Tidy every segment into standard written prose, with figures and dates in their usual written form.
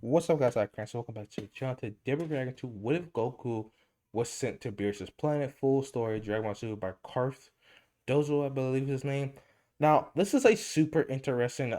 What's up, guys? I'm Chris. Welcome back to the channel. Today we're reacting to What If Goku Was Sent to BEERUS' Planet? Full story, Dragon Ball Super by Karth Dozo, I believe his name. Now, this is a super interesting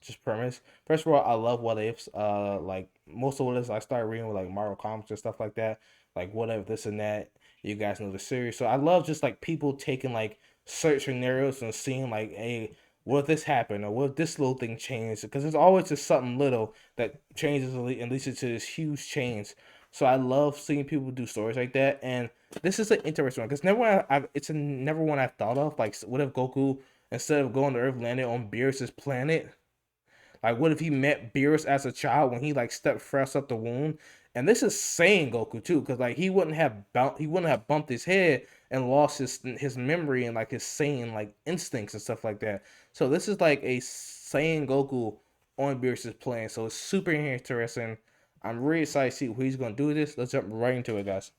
just premise. First of all, I love what ifs. Like most of what ifs I started reading with like Marvel comics and stuff like that. Like what if this and that. You guys know the series. So I love just like people taking like certain scenarios and seeing like, hey, what if this happened or what if this little thing changed? Because there's always just something little that changes and leads to this huge change. So I love seeing people do stories like that, and this is an interesting one because it's never one I've thought of. Like, what if Goku, instead of going to Earth, landed on Beerus' planet? Like, what if he met Beerus as a child when he like stepped fresh up the womb? And this is Saiyan Goku too, because like he wouldn't have bumped his head and lost his memory and like his Saiyan like instincts and stuff like that. So this is like a Saiyan Goku on Beerus' planet. So it's super interesting. I'm really excited to see what he's gonna do with this. Let's jump right into it, guys.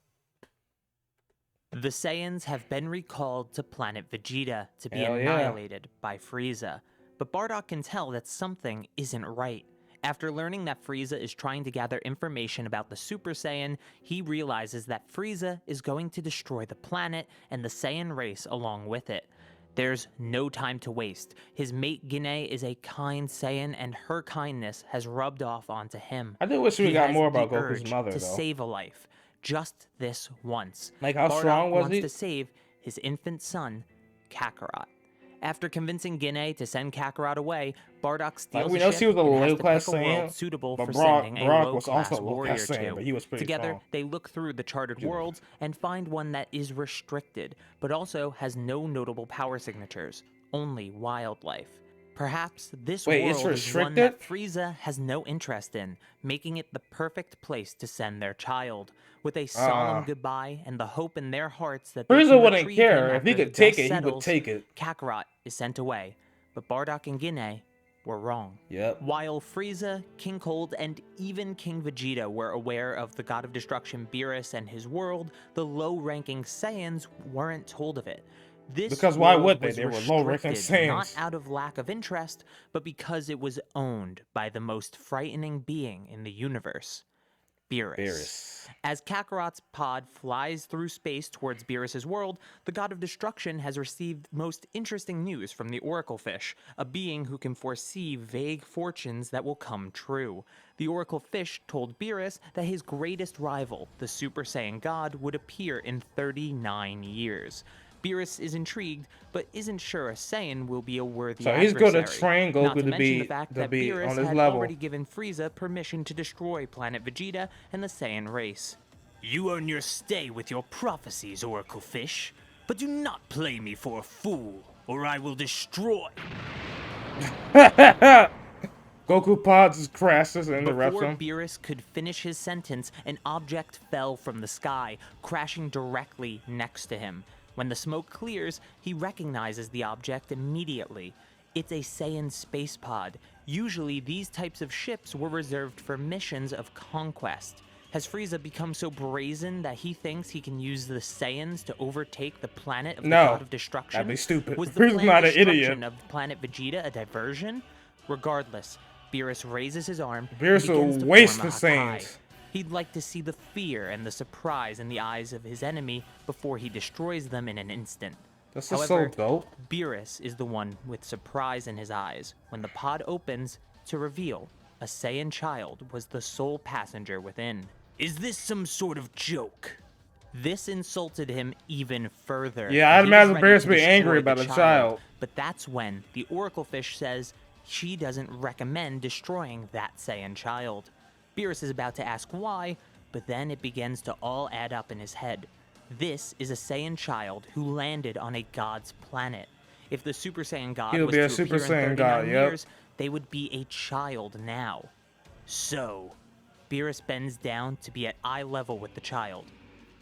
The Saiyans have been recalled to planet Vegeta to be Hell yeah. annihilated by Frieza, but Bardock can tell that something isn't right. After learning that Frieza is trying to gather information about the Super Saiyan, he realizes that Frieza is going to destroy the planet and the Saiyan race along with it. There's no time to waste. His mate Guinea is a kind Saiyan, and her kindness has rubbed off onto him. I do wish we He got has more the about Goku's urge mother to though. save a life, just this once. Like, how Bardock strong was wants he? to save his infant son, Kakarot. After convincing Guinea to send Kakarot away, Bardock Like, steals we a know she ship was a and has low to class pick a world Saiyan, suitable but for sending a Brock was also low-class a low class warrior Saiyan, to. but he was pretty Together, strong. they look through the charted worlds and find one that is restricted, but also has no notable power signatures, only wildlife. Perhaps this Wait, it's world is one that restricted? Frieza has no interest in, making it the perfect place to send their child. With a Uh, solemn goodbye and the hope in their hearts that they Frieza can wouldn't retrieve him care. If he after the could take dust it, he would settles, take it. Kakarot is sent away. But Bardock and Guinea were wrong. Yep. While Frieza, King Cold, and even King Vegeta were aware of the God of Destruction BEERUS and his world, the low-ranking Saiyans weren't told of it. This Because why would world they? was They were low-ranking restricted not Saiyans. out of lack of interest, but because it was owned by the most frightening being in the universe, BEERUS. Beerus. As Kakarot's pod flies through space towards Beerus' world, the God of Destruction has received most interesting news from the Oracle Fish, a being who can foresee vague fortunes that will come true. The Oracle Fish told Beerus that his greatest rival, the Super Saiyan God, would appear in 39 years. Beerus is intrigued, but isn't sure a Saiyan will be a worthy So he's adversary. going to train Not Goku to to mention the be fact that on Beerus his had level. already given Frieza permission to destroy planet Vegeta and the Saiyan race. You earn your stay with your prophecies, Oracle Fish, but do not play me for a fool, or I will destroy. Goku pods crashes and interrupts Before him. Beerus could finish his sentence, an object fell from the sky, crashing directly next to him. When the smoke clears, he recognizes the object immediately. It's a Saiyan space pod. Usually, these types of ships were reserved for missions of conquest. Has Frieza become so brazen that he thinks he can use the Saiyans to overtake the planet of the No, God of Destruction? that'd be stupid. Was the Frieza's planned not an destruction idiot. of planet Vegeta a diversion? Regardless, Beerus raises his arm Beerus and begins will to waste form a the Hakai. Saiyans. He'd like to see the fear and the surprise in the eyes of his enemy before he destroys them in an instant. This is so However, dope. Beerus is the one with surprise in his eyes when the pod opens to reveal a Saiyan child was the sole passenger within. Is this some sort of joke? This insulted him even further. Yeah, I'd He was imagine ready Beerus to would be angry destroy about the a child. But that's when the Oracle Fish says she doesn't recommend destroying that Saiyan child. Beerus is about to ask why, but then it begins to all add up in his head. This is a Saiyan child who landed on a god's planet. If the Super Saiyan God He'll was be a to Super appear in Saiyan 39 God, yep. years, they would be a child now. So, Beerus bends down to be at eye level with the child.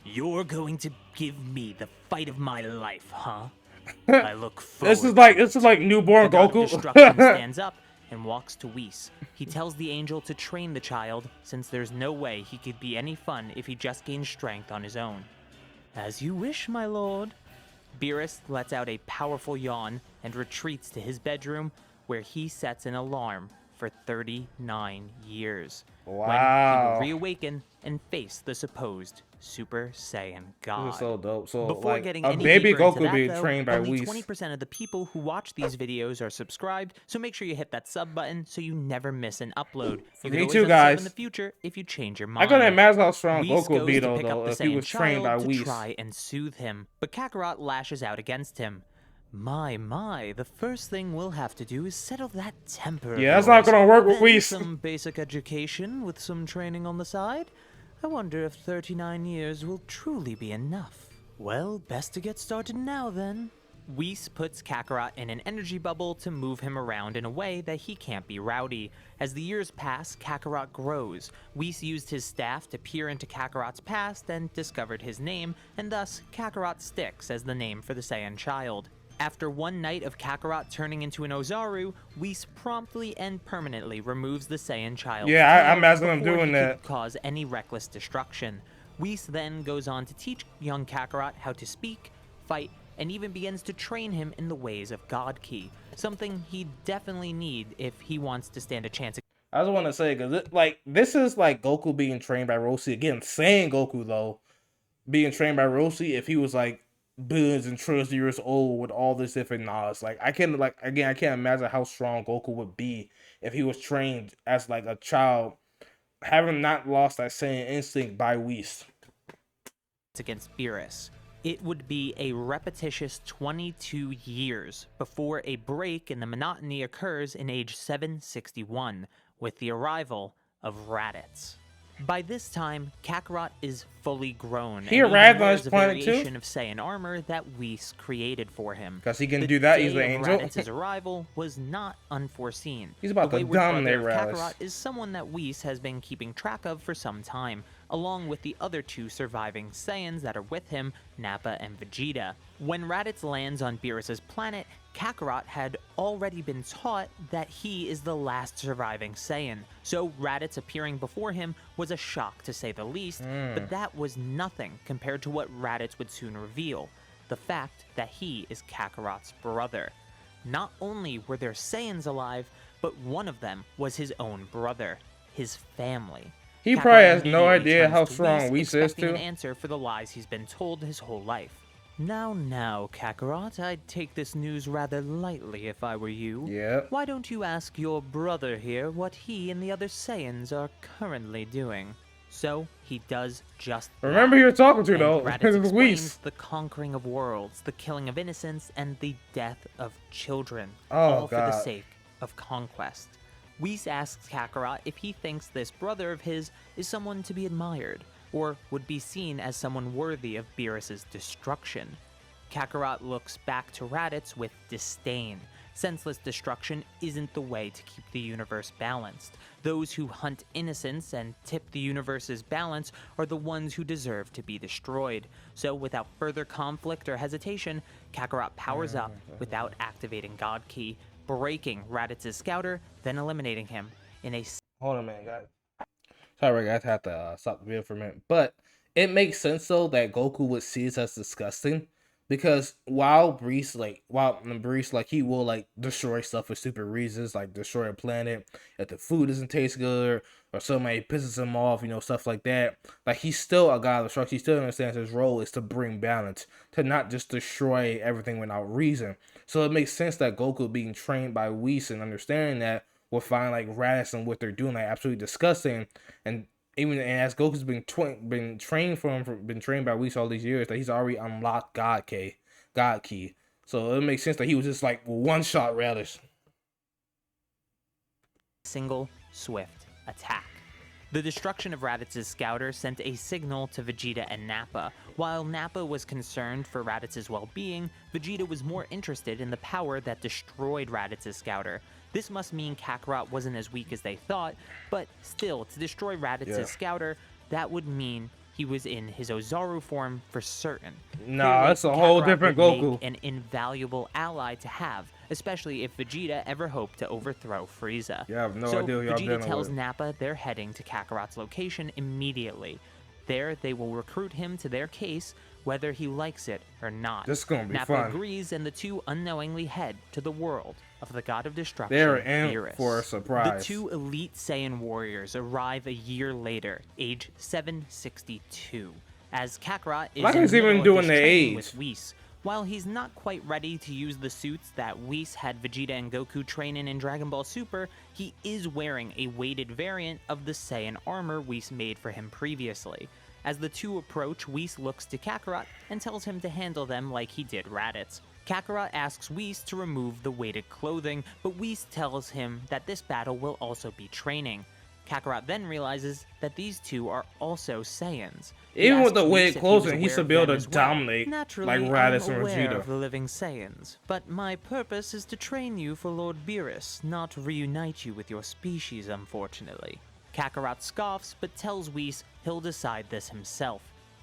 You're going to give me the fight of my life, huh? I look forward This is like newborn the God of Goku. Destruction stands up and walks to Whis. He tells the angel to train the child, since there's no way he could be any fun if he just gains strength on his own. As you wish, my lord. Beerus lets out a powerful yawn and retreats to his bedroom, where he sets an alarm for 39 years. Wow. When he will reawaken and face the supposed Super Saiyan God. This is so dope. So, Before like, getting a any baby deeper into Goku that, being though, trained by only Whis. 20% of the people who watch these videos are subscribed, so make sure you hit that sub button so you never miss an upload. You Me could always too, have a sub in guys. the future if you change your I mind. couldn't imagine how strong Whis Goku would be, goes to pick up though, the if he Saiyan was trained by child to Whis. try and soothe him, but Kakarot lashes out against him. My, the first thing we'll have to do is settle that temper. Yeah, that's not gonna work with Then Whis. some basic education with some training on the side. I wonder if 39 years will truly be enough. Well, best to get started now then. Whis puts Kakarot in an energy bubble to move him around in a way that he can't be rowdy. As the years pass, Kakarot grows. Whis used his staff to peer into Kakarot's past and discovered his name, and thus Kakarot sticks as the name for the Saiyan child. After one night of Kakarot turning into an Ozaru, Whis promptly and permanently removes the Saiyan child's Yeah, I tail imagine him before doing he that. could cause any reckless destruction. Whis then goes on to teach young Kakarot how to speak, fight, and even begins to train him in the ways of God Ki, something he definitely need if he wants to stand a chance. I just want to say, because this is like Goku being trained by Roshi. Again, Saiyan Goku, though, being trained by Roshi, if he was like billions and trillions of years old with all this different knowledge. Like, I can't imagine how strong Goku would be if he was trained as like a child, having not lost that Saiyan instinct by Whis. Against BEERUS. It would be a repetitious 22 years before a break in the monotony occurs in age 761 with the arrival of Raditz. By this time, Kakarot is fully grown He and arrived even on wears his a planet too? variation of Saiyan armor that Whis created for him. Because he can The do that, day he's the of angel. Raditz's arrival was not unforeseen. He's about the to wayward brother dominate of Raditz. Kakarot is someone that Whis has been keeping track of for some time, along with the other two surviving Saiyans that are with him, Nappa and Vegeta. When Raditz lands on BEERUS' planet, Kakarot had already been taught that he is the last surviving Saiyan, so Raditz appearing before him was a shock to say the least, but that was nothing compared to what Raditz would soon reveal, the fact that he is Kakarot's brother. Not only were there Saiyans alive, but one of them was his own brother, his family. He Kakarot probably has no immediately idea turns how to strong Whis is, expecting too. an answer for the lies he's been told his whole life. Now, Kakarot, I'd take this news rather lightly if I were you. Yeah. Why don't you ask your brother here what he and the other Saiyans are currently doing? So, he does just Remember that. who you're talking to, And though. Raditz It's explains Whis. the conquering of worlds, the killing of innocents, and the death of children, Oh, all for the God. sake of conquest. Whis asks Kakarot if he thinks this brother of his is someone to be admired, or would be seen as someone worthy of BEERUS' destruction. Kakarot looks back to Raditz with disdain. Senseless destruction isn't the way to keep the universe balanced. Those who hunt innocence and tip the universe's balance are the ones who deserve to be destroyed. So without further conflict or hesitation, Kakarot powers up without activating God Ki, breaking Raditz's scouter, then eliminating him in a... Hold on a minute, guys. Sorry, guys. I have to stop the video for a minute. But it makes sense, though, that Goku would see this as disgusting. Because while Breeze, he will, like, destroy stuff for stupid reasons, like destroy a planet if the food doesn't taste good, or somebody pisses him off, stuff like that. Like, he's still a god of destruction. He still understands his role is to bring balance, to not just destroy everything without reason. So it makes sense that Goku being trained by Whis and understanding that will find, like, Raditz and what they're doing, like, absolutely disgusting. And as Goku's been trained by Whis all these years, that he's already unlocked God Ki. So it makes sense that he was just like one-shot Raditz. Single, swift attack. The destruction of Raditz's scouter sent a signal to Vegeta and Nappa. While Nappa was concerned for Raditz's well-being, Vegeta was more interested in the power that destroyed Raditz's scouter. This must mean Kakarot wasn't as weak as they thought, but still, to destroy Raditz's scouter, that would mean he was in his Ozaru form for certain. Nah, that's a Kakarot whole different would Goku. make an invaluable ally to have, especially if Vegeta ever hoped to overthrow Frieza. Yeah, I have no so idea who y'all Vegeta dealing tells with. Nappa they're heading to Kakarot's location immediately. There, they will recruit him to their case, whether he likes it or not. This is gonna be Nappa fun. agrees, and the two unknowingly head to the world of the god of destruction, They're in BEERUS. for a surprise. The two elite Saiyan warriors arrive a year later, age 762, as Kakarot is Like in he's the even middle of doing his the training age. with Whis. While he's not quite ready to use the suits that Whis had Vegeta and Goku train in Dragon Ball Super, he is wearing a weighted variant of the Saiyan armor Whis made for him previously. As the two approach, Whis looks to Kakarot and tells him to handle them like he did Raditz. Kakarot asks Whis to remove the weighted clothing, but Whis tells him that this battle will also be training. Kakarot then realizes that these two are also Saiyans. He Even with asks the Whis weighted if he was clothing, he aware should of be able them to as well. dominate Naturally, like Raditz I'm and aware Vegeta. of the living Saiyans, but my purpose is to train you for Lord BEERUS, not reunite you with your species, unfortunately. Kakarot scoffs, but tells Whis he'll decide this himself.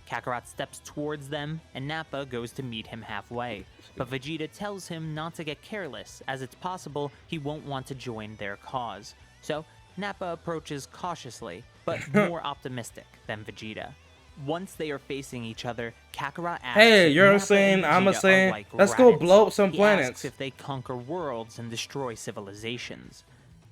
Kakarot steps towards them, and Nappa goes to meet him halfway. But Vegeta tells him not to get careless, as it's possible he won't want to join their cause. So, Nappa approaches cautiously, but more optimistic than Vegeta. Once they are facing each other, Kakarot asks Hey, if you're Nappa saying, and I'm a Vegeta are saying, like let's go Raditz. blow up some He planets. asks if they conquer worlds and destroy civilizations.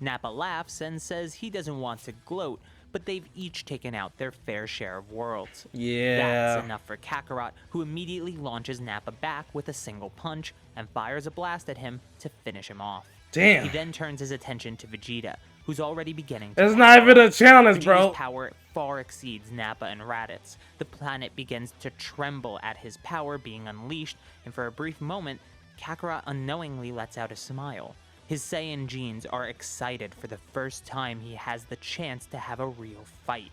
Nappa laughs and says he doesn't want to gloat, but they've each taken out their fair share of worlds. Yeah. That's enough for Kakarot, who immediately launches Nappa back with a single punch and fires a blast at him to finish him off. Damn. He then turns his attention to Vegeta, who's already beginning to It's not even a challenge, Vegeta's bro. power far exceeds Nappa and Raditz. The planet begins to tremble at his power being unleashed, and for a brief moment, Kakarot unknowingly lets out a smile. His Saiyan genes are excited for the first time he has the chance to have a real fight.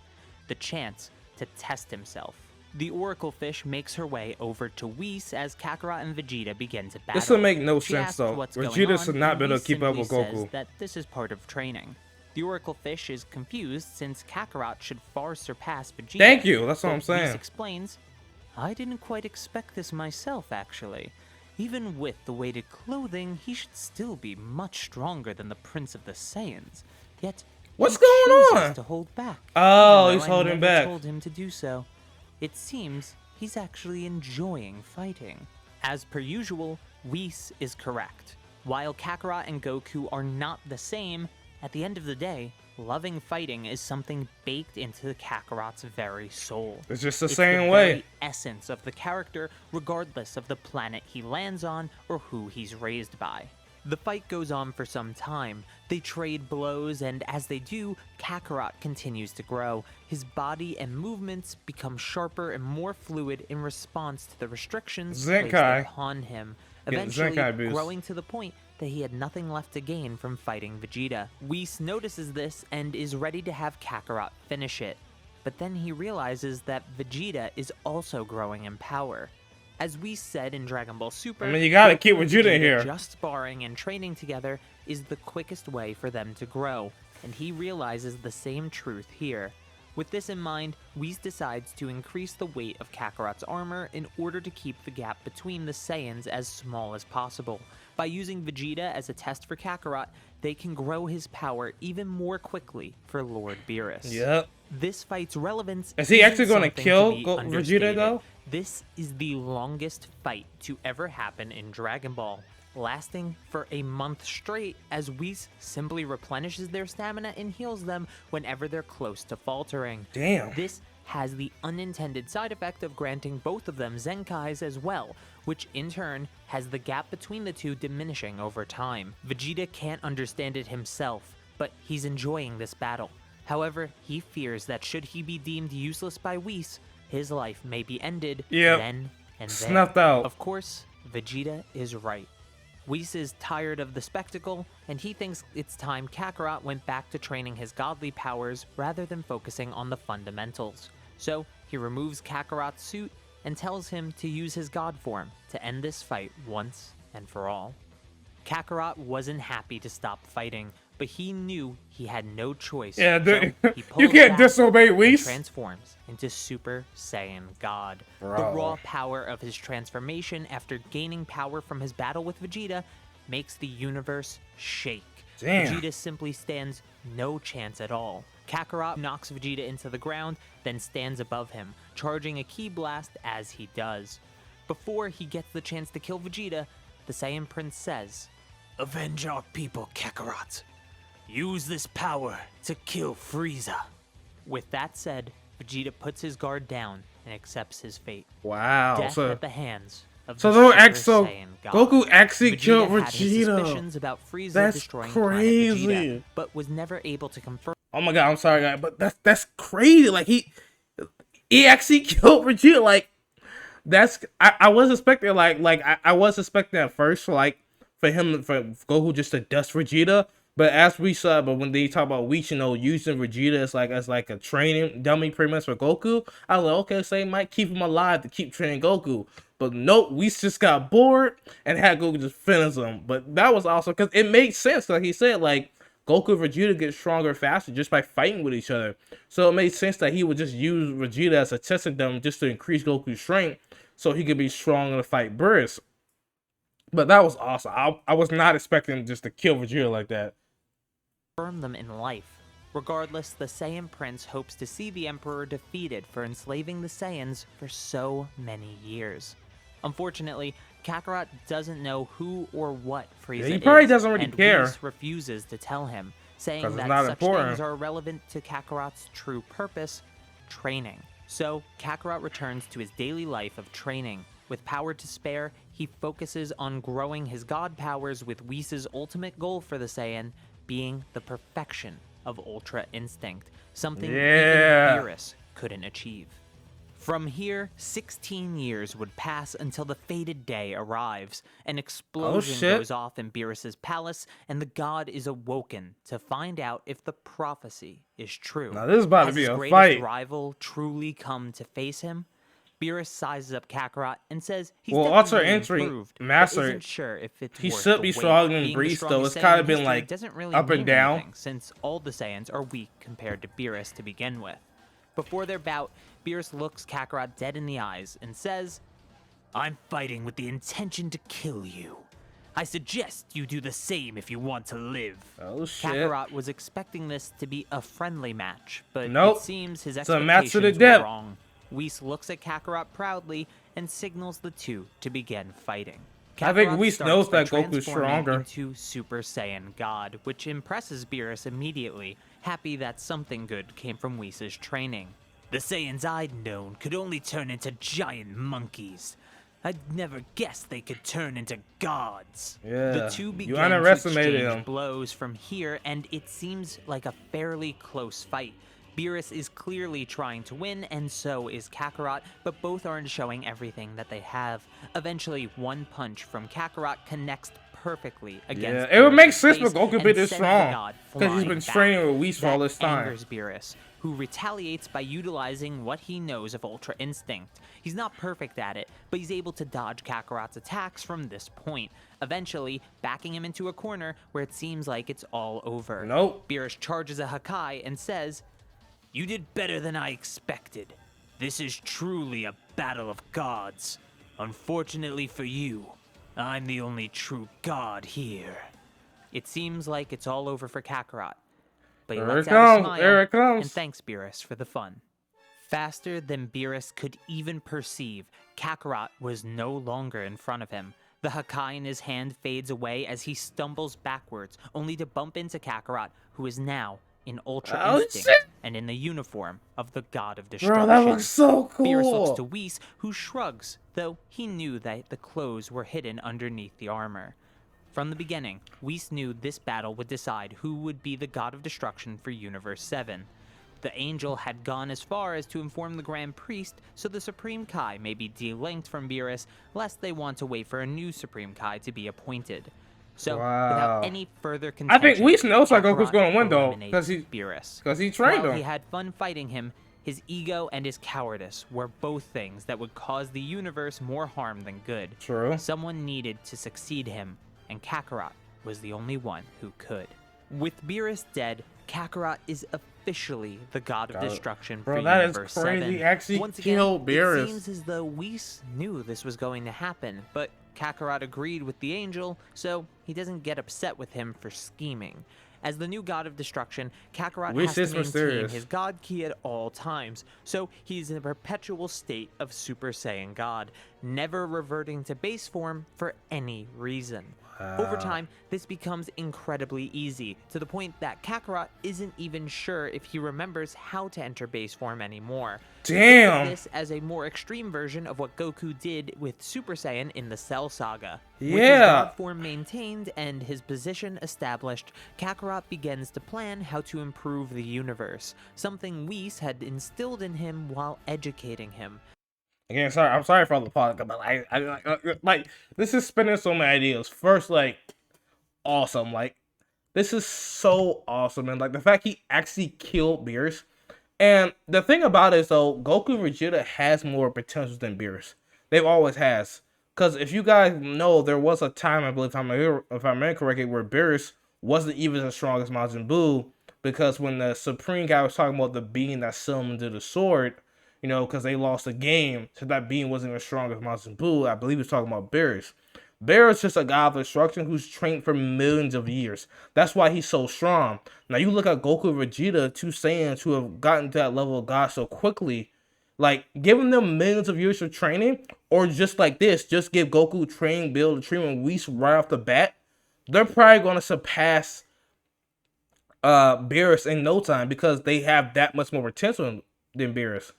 The chance to test himself. The Oracle Fish makes her way over to Whis as Kakarot and Vegeta begin to battle. This will make no She sense, asks though. what's going Vegeta on, should not and be able to Whis keep up simply with says Goku. that this is part of training. The Oracle Fish is confused since Kakarot should far surpass Vegeta. Thank you, that's what but I'm saying. Whis explains, I didn't quite expect this myself, actually. Even with the weighted clothing, he should still be much stronger than the Prince of the Saiyans. Yet, What's he going chooses on? to hold back. Oh, even he's though I holding never back. told him to do so. It seems he's actually enjoying fighting. As per usual, Whis is correct. While Kakarot and Goku are not the same, at the end of the day, loving fighting is something baked into Kakarot's very soul. It's just the It's same the way. very essence of the character, regardless of the planet he lands on or who he's raised by. The fight goes on for some time. They trade blows, and as they do, Kakarot continues to grow. His body and movements become sharper and more fluid in response to the restrictions placed Zenkai. upon him, Getting eventually Zenkai boost. growing to the point that he had nothing left to gain from fighting Vegeta. Whis notices this and is ready to have Kakarot finish it, but then he realizes that Vegeta is also growing in power. As we said in Dragon Ball Super, I mean, you gotta Goku keep and Vegeta in Vegeta here. just sparring and training together is the quickest way for them to grow, and he realizes the same truth here. With this in mind, Whis decides to increase the weight of Kakarot's armor in order to keep the gap between the Saiyans as small as possible. By using Vegeta as a test for Kakarot, they can grow his power even more quickly for Lord BEERUS. Yep. This fight's relevance Is he actually isn't gonna something kill to be Vegeta, understated. though? This is the longest fight to ever happen in Dragon Ball, lasting for a month straight as Whis simply replenishes their stamina and heals them whenever they're close to faltering. Damn. This has the unintended side effect of granting both of them Zenkais as well, which in turn has the gap between the two diminishing over time. Vegeta can't understand it himself, but he's enjoying this battle. However, he fears that should he be deemed useless by Whis, his life may be ended Yep. then and there. Snuffed out. Of course, Vegeta is right. Whis is tired of the spectacle, and he thinks it's time Kakarot went back to training his godly powers rather than focusing on the fundamentals. So, he removes Kakarot's suit and tells him to use his god form to end this fight once and for all. Kakarot wasn't happy to stop fighting, but he knew he had no choice. Yeah, so dude, he you pulls can't back disobey and Whis. transforms into Super Saiyan God. The Bro. raw power of his transformation after gaining power from his battle with Vegeta makes the universe shake. Damn. Vegeta simply stands no chance at all. Kakarot knocks Vegeta into the ground, then stands above him, charging a ki blast as he does. Before he gets the chance to kill Vegeta, the Saiyan Prince says, "Avenge our people, Kakarot. Use this power to kill Frieza." With that said, Vegeta puts his guard down and accepts his fate. Wow. Death So at the hands of so the they'll Super Saiyan God. Goku actually killed Vegeta had his Vegeta. suspicions about Frieza That's destroying crazy. Planet Vegeta, but was never able to confirm. Oh my god, I'm sorry, guys, but that's crazy. Like he actually killed Vegeta. Like I was expecting I was expecting at first for Goku just to dust Vegeta. But as we saw, when they talk about Whis, using Vegeta as a training dummy pretty much for Goku, I was like, okay, so they might keep him alive to keep training Goku. But nope, Whis just got bored and had Goku just finish him. But that was also because it made sense, like he said, like Goku and Vegeta get stronger faster just by fighting with each other. So it made sense that he would just use Vegeta as a testing dummy just to increase Goku's strength so he could be strong to fight BEERUS. But that was awesome. I was not expecting him just to kill Vegeta like that. Them in life. Regardless, the Saiyan Prince hopes to see the Emperor defeated for enslaving the Saiyans for so many years. Unfortunately, Kakarot doesn't know who or what Frieza is. He probably doesn't really care. Whis refuses to tell him, saying that such important. things are irrelevant to Kakarot's true purpose, training. So, Kakarot returns to his daily life of training. With power to spare, he focuses on growing his god powers with Whis' ultimate goal for the Saiyan being the perfection of Ultra Instinct, something even BEERUS couldn't achieve. From here, 16 years would pass until the fated day arrives. An explosion goes off in BEERUS' palace, and the god is awoken to find out if the prophecy is true. Now this is about to be a fight. Has his greatest rival truly come to face him? BEERUS sizes up Kakarot and says he's definitely improved, but isn't sure if it's he worth should the be wait. stronger than Being Breeze, the though. It's strongest kind of Saiyan been in like history doesn't really up and mean down. anything, since all the Saiyans are weak compared to BEERUS to begin with. Before their bout, BEERUS looks Kakarot dead in the eyes and says, "I'm fighting with the intention to kill you. I suggest you do the same if you want to live." Oh shit. Kakarot was expecting this to be a friendly match, but nope. it seems his It's a match to the expectations death. were wrong. Whis looks at Kakarot proudly and signals the two to begin fighting. I think Kakarot Whis starts knows by that Goku's transforming stronger. into Super Saiyan God, which impresses BEERUS immediately, happy that something good came from Whis' training. "The Saiyans I'd known could only turn into giant monkeys. I'd never guessed they could turn into gods." Yeah, the two begin you to underestimated exchange him. blows from here, and it seems like a fairly close fight. BEERUS is clearly trying to win, and so is Kakarot, but both aren't showing everything that they have. Eventually, one punch from Kakarot connects perfectly against it would make BEERUS' sense for face Goku to be and this sends the strong, god because he's been flying training with back. Whis for all this That time. angers BEERUS, who retaliates by utilizing what he knows of Ultra Instinct. He's not perfect at it, but he's able to dodge Kakarot's attacks from this point, eventually backing him into a corner where it seems like it's all over. Nope. BEERUS charges a Hakai and says, "You did better than I expected. This is truly a battle of gods. Unfortunately for you, I'm the only true god here." It seems like it's all over for Kakarot, but he lets out a smile and thanks BEERUS for the fun. Faster than BEERUS could even perceive, Kakarot was no longer in front of him. The Hakai in his hand fades away as he stumbles backwards, only to bump into Kakarot, who is now in Ultra Instinct and in the uniform of the God of Destruction. Bro, that looks so cool. BEERUS looks to Whis, who shrugs, though he knew that the clothes were hidden underneath the armor. From the beginning, Whis knew this battle would decide who would be the God of Destruction for Universe 7. The Angel had gone as far as to inform the Grand Priest so the Supreme Kai may be delinked from BEERUS, lest they want to wait for a new Supreme Kai to be appointed. So, without any further contention, I think Whis knows like Kakarot Goku's going to win, though, eliminates BEERUS. because he trained While him. he had fun fighting him, his ego and his cowardice were both things that would cause the universe more harm than good. True. Someone needed to succeed him, and Kakarot was the only one who could. With BEERUS dead, Kakarot is officially the God of Destruction for Universe 7. Crazy. He actually Once again, killed BEERUS. it seems as though Whis knew this was going to happen, but Kakarot agreed with the Angel, so he doesn't get upset with him for scheming. As the new god of destruction, Kakarot Which has to is maintain mysterious. his god ki at all times, so he's in a perpetual state of Super Saiyan God, never reverting to base form for any reason. Over time, this becomes incredibly easy, to the point that Kakarot isn't even sure if he remembers how to enter base form anymore. Think of Damn. this as a more extreme version of what Goku did with Super Saiyan in the Cell Saga. With his Yeah. god form maintained and his position established, Kakarot begins to plan how to improve the universe, something Whis had instilled in him while educating him. Again, sorry. I'm sorry for all the podcast, but like this is spinning so many ideas. First, like awesome. Like this is so awesome, and like the fact he actually killed BEERUS. And the thing about it is, though, Goku Vegeta has more potential than BEERUS. They've always has. Because if you guys know, there was a time, I believe, if I remember correctly, where BEERUS wasn't even as strong as Majin Buu. Because when the Supreme guy was talking about the being that summoned to the sword, you know, because they lost the game, so that being wasn't as strong as Majin Buu, I believe he was talking about BEERUS. BEERUS is just a god of destruction who's trained for millions of years. That's why he's so strong. Now you look at Goku and Vegeta, two Saiyans who have gotten to that level of god so quickly. Like, giving them millions of years of training, or just like this, just give Goku training, build a treatment Whis right off the bat, they're probably going to surpass BEERUS in no time because they have that much more potential than BEERUS.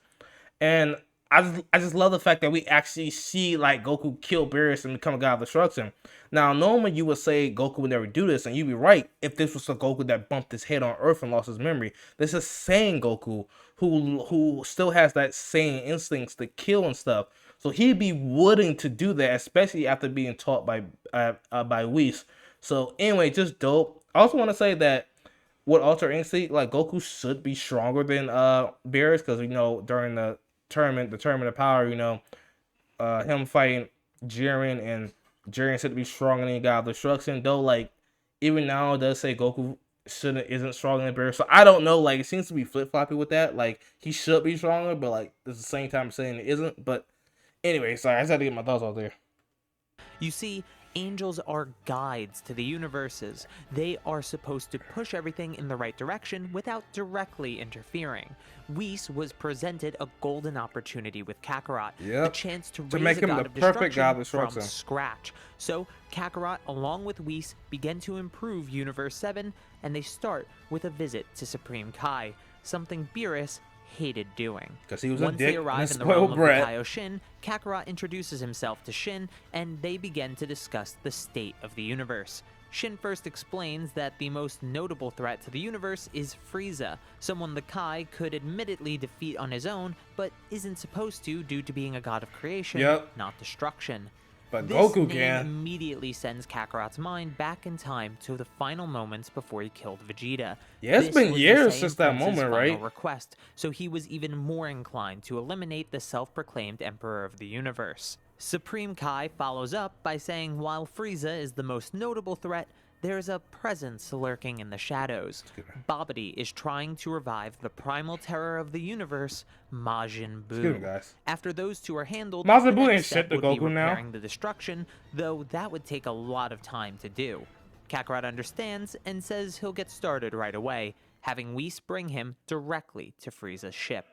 And I just love the fact that we actually see like Goku kill BEERUS and become a god of destruction. Now, normally you would say Goku would never do this, and you'd be right if this was the Goku that bumped his head on Earth and lost his memory. This is Saiyan Goku who still has that Saiyan instincts to kill and stuff. So he'd be willing to do that, especially after being taught by Whis. So anyway, just dope. I also want to say that with Ultra Instinct, like Goku should be stronger than BEERUS because you know during the tournament of power, you know, him fighting Jiren and Jiren said to be stronger than God of Destruction. Though, like even now it does say Goku isn't stronger than BEERUS. So I don't know. Like it seems to be flip floppy with that. Like he should be stronger, but like at the same time saying it isn't. But anyway, sorry, I just had to get my thoughts out there. You see, angels are guides to the universes. They are supposed to push everything in the right direction without directly interfering. Whis was presented a golden opportunity with Kakarot, the chance to raise make a him god the of perfect god of destruction from destruction. scratch. So Kakarot, along with Whis, begin to improve Universe 7, and they start with a visit to Supreme Kai, something BEERUS hated doing. Because he was Once a dick they arrive and in the spoiled realm of the brat. Kaioshin, Kakarot introduces himself to Shin, and they begin to discuss the state of the universe. Shin first explains that the most notable threat to the universe is Frieza, someone the Kai could admittedly defeat on his own, but isn't supposed to due to being a god of creation, not destruction. But This Goku name can. immediately sends Kakarot's mind back in time to the final moments before he killed Vegeta. Yeah, it's This been was the years Saiyan since that Prince's moment, final right? request, so he was even more inclined to eliminate the self-proclaimed Emperor of the Universe. Supreme Kai follows up by saying while Frieza is the most notable threat, there's a presence lurking in the shadows. Babidi is trying to revive the primal terror of the universe, Majin Buu. Excuse me, guys. After those two are handled, Majin the Buu next ain't step shit to would be Goku now. repairing the destruction, though that would take a lot of time to do. Kakarot understands and says he'll get started right away, having Whis bring him directly to Frieza's ship.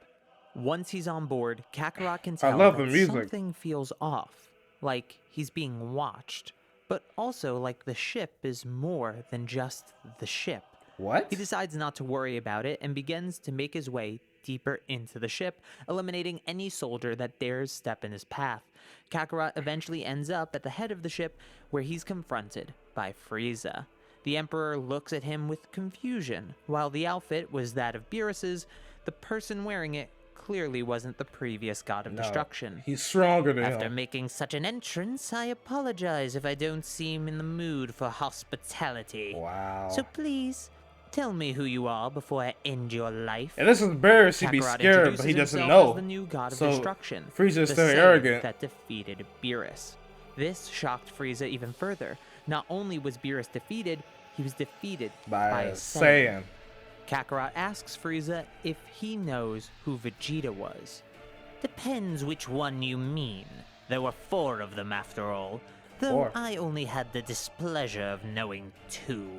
Once he's on board, Kakarot can tell love that the music. something feels off, like he's being watched, but also like the ship is more than just the ship. What? He decides not to worry about it and begins to make his way deeper into the ship, eliminating any soldier that dares step in his path. Kakarot eventually ends up at the head of the ship, where he's confronted by Frieza. The Emperor looks at him with confusion. While the outfit was that of BEERUS's, the person wearing it clearly wasn't the previous god of destruction. He's stronger than After him. making such an entrance, I apologize if I don't seem in the mood for hospitality. Wow. So please, tell me who you are before I end your life. And this is BEERUS. He'd be Kakarot scared, but he introduces doesn't himself know. as the new god of So, destruction, Frieza's the still Saiyan arrogant. that defeated BEERUS. This shocked Frieza even further. Not only was BEERUS defeated, he was defeated by a Saiyan. Kakarot asks Frieza if he knows who Vegeta was. Depends which one you mean. There were 4 of them after all, though 4. I only had the displeasure of knowing 2.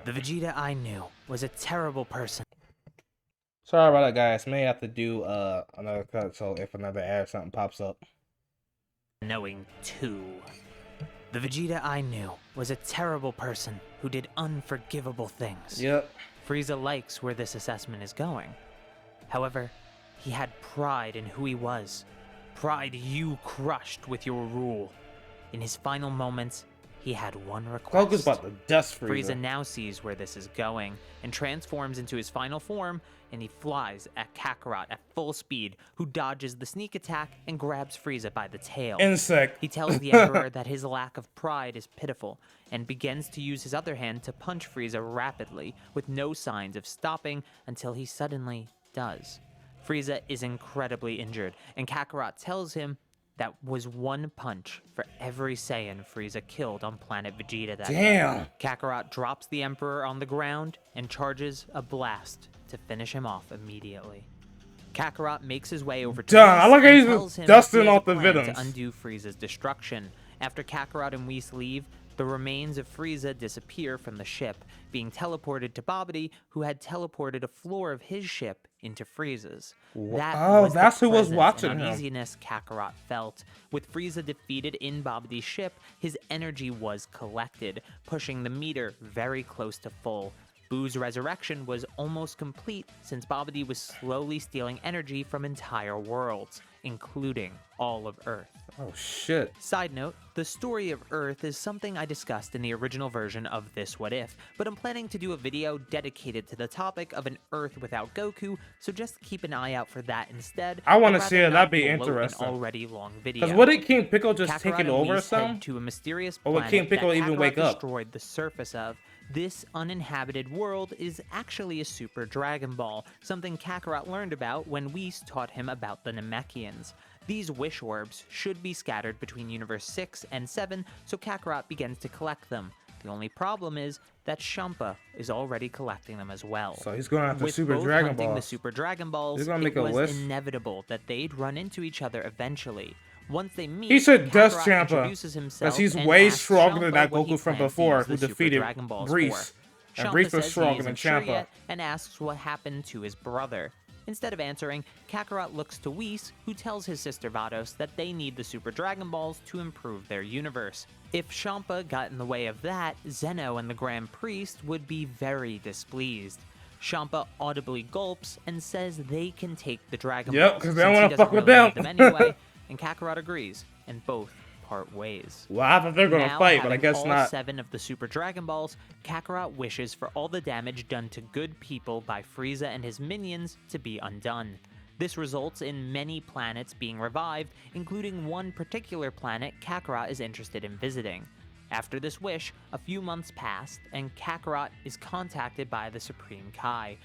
The Vegeta I knew was a terrible person. Sorry about that, guys. May have to do another cut, so if another ad or something pops up. Knowing too. The Vegeta I knew was a terrible person who did unforgivable things. Yep. Frieza likes where this assessment is going. However, he had pride in who he was. Pride you crushed with your rule. In his final moments, he had one request. Goku's about to dust Frieza. Frieza now sees where this is going and transforms into his final form, and he flies at Kakarot at full speed, who dodges the sneak attack and grabs Frieza by the tail. Insect. He tells the Emperor that his lack of pride is pitiful, and begins to use his other hand to punch Frieza rapidly, with no signs of stopping until he suddenly does. Frieza is incredibly injured, and Kakarot tells him that was one punch for every Saiyan Frieza killed on planet Vegeta that Damn. day. Kakarot drops the Emperor on the ground and charges a blast to finish him off immediately. Kakarot makes his way over to Done. Whis I like how and he's tells him dusting he has off a the plan villains. to undo Frieza's destruction. After Kakarot and Whis leave, the remains of Frieza disappear from the ship, being teleported to Babidi, who had teleported a floor of his ship into Frieza's. That's who was watching and him. uneasiness Kakarot felt. With Frieza defeated in Babidi's ship, his energy was collected, pushing the meter very close to full. Buu's resurrection was almost complete since Babidi was slowly stealing energy from entire worlds, including all of Earth. Oh shit. Side note, the story of Earth is something I discussed in the original version of This What If, but I'm planning to do a video dedicated to the topic of an Earth without Goku, so just keep an eye out for that instead. I want to I'd see rather it. not That'd be bloat an interesting. already long video. Because what did King Piccolo just Kakarot take it and over or Whis something? head to a mysterious Or would planet King Piccolo that even Kakarot wake up? destroyed the surface of. This uninhabited world is actually a Super Dragon Ball, something Kakarot learned about when Whis taught him about the Namekians. These wish orbs should be scattered between Universe 6 and 7, so Kakarot begins to collect them. The only problem is that Champa is already collecting them as well. So he's going after With Super both Dragon hunting the Balls. Super Dragon Balls, He's gonna make it a was wish. inevitable that they'd run into each other eventually. Once they meet, He should dust Kakarot Champa, introduces himself because he's and way asks stronger than Champa that what he Goku from plans to before, use who the Super defeated Dragon Balls Brees. for. And Champa Brees was says he stronger isn't than sure Champa. yet and asks what happened to his brother. Instead of answering, Kakarot looks to Whis, who tells his sister Vados that they need the Super Dragon Balls to improve their universe. If Champa got in the way of that, Zeno and the Grand Priest would be very displeased. Champa audibly gulps and says they can take the Dragon Yep, Balls, 'cause they don't since he wanna fuck doesn't with really them. need them anyway, and Kakarot agrees, and both part ways. Well, I thought they were going to Now, fight, but I having guess all not. 7 of the Super Dragon Balls, Kakarot wishes for all the damage done to good people by Frieza and his minions to be undone. This results in many planets being revived, including one particular planet Kakarot is interested in visiting. After this wish, a few months passed, and Kakarot is contacted by the Supreme Kai.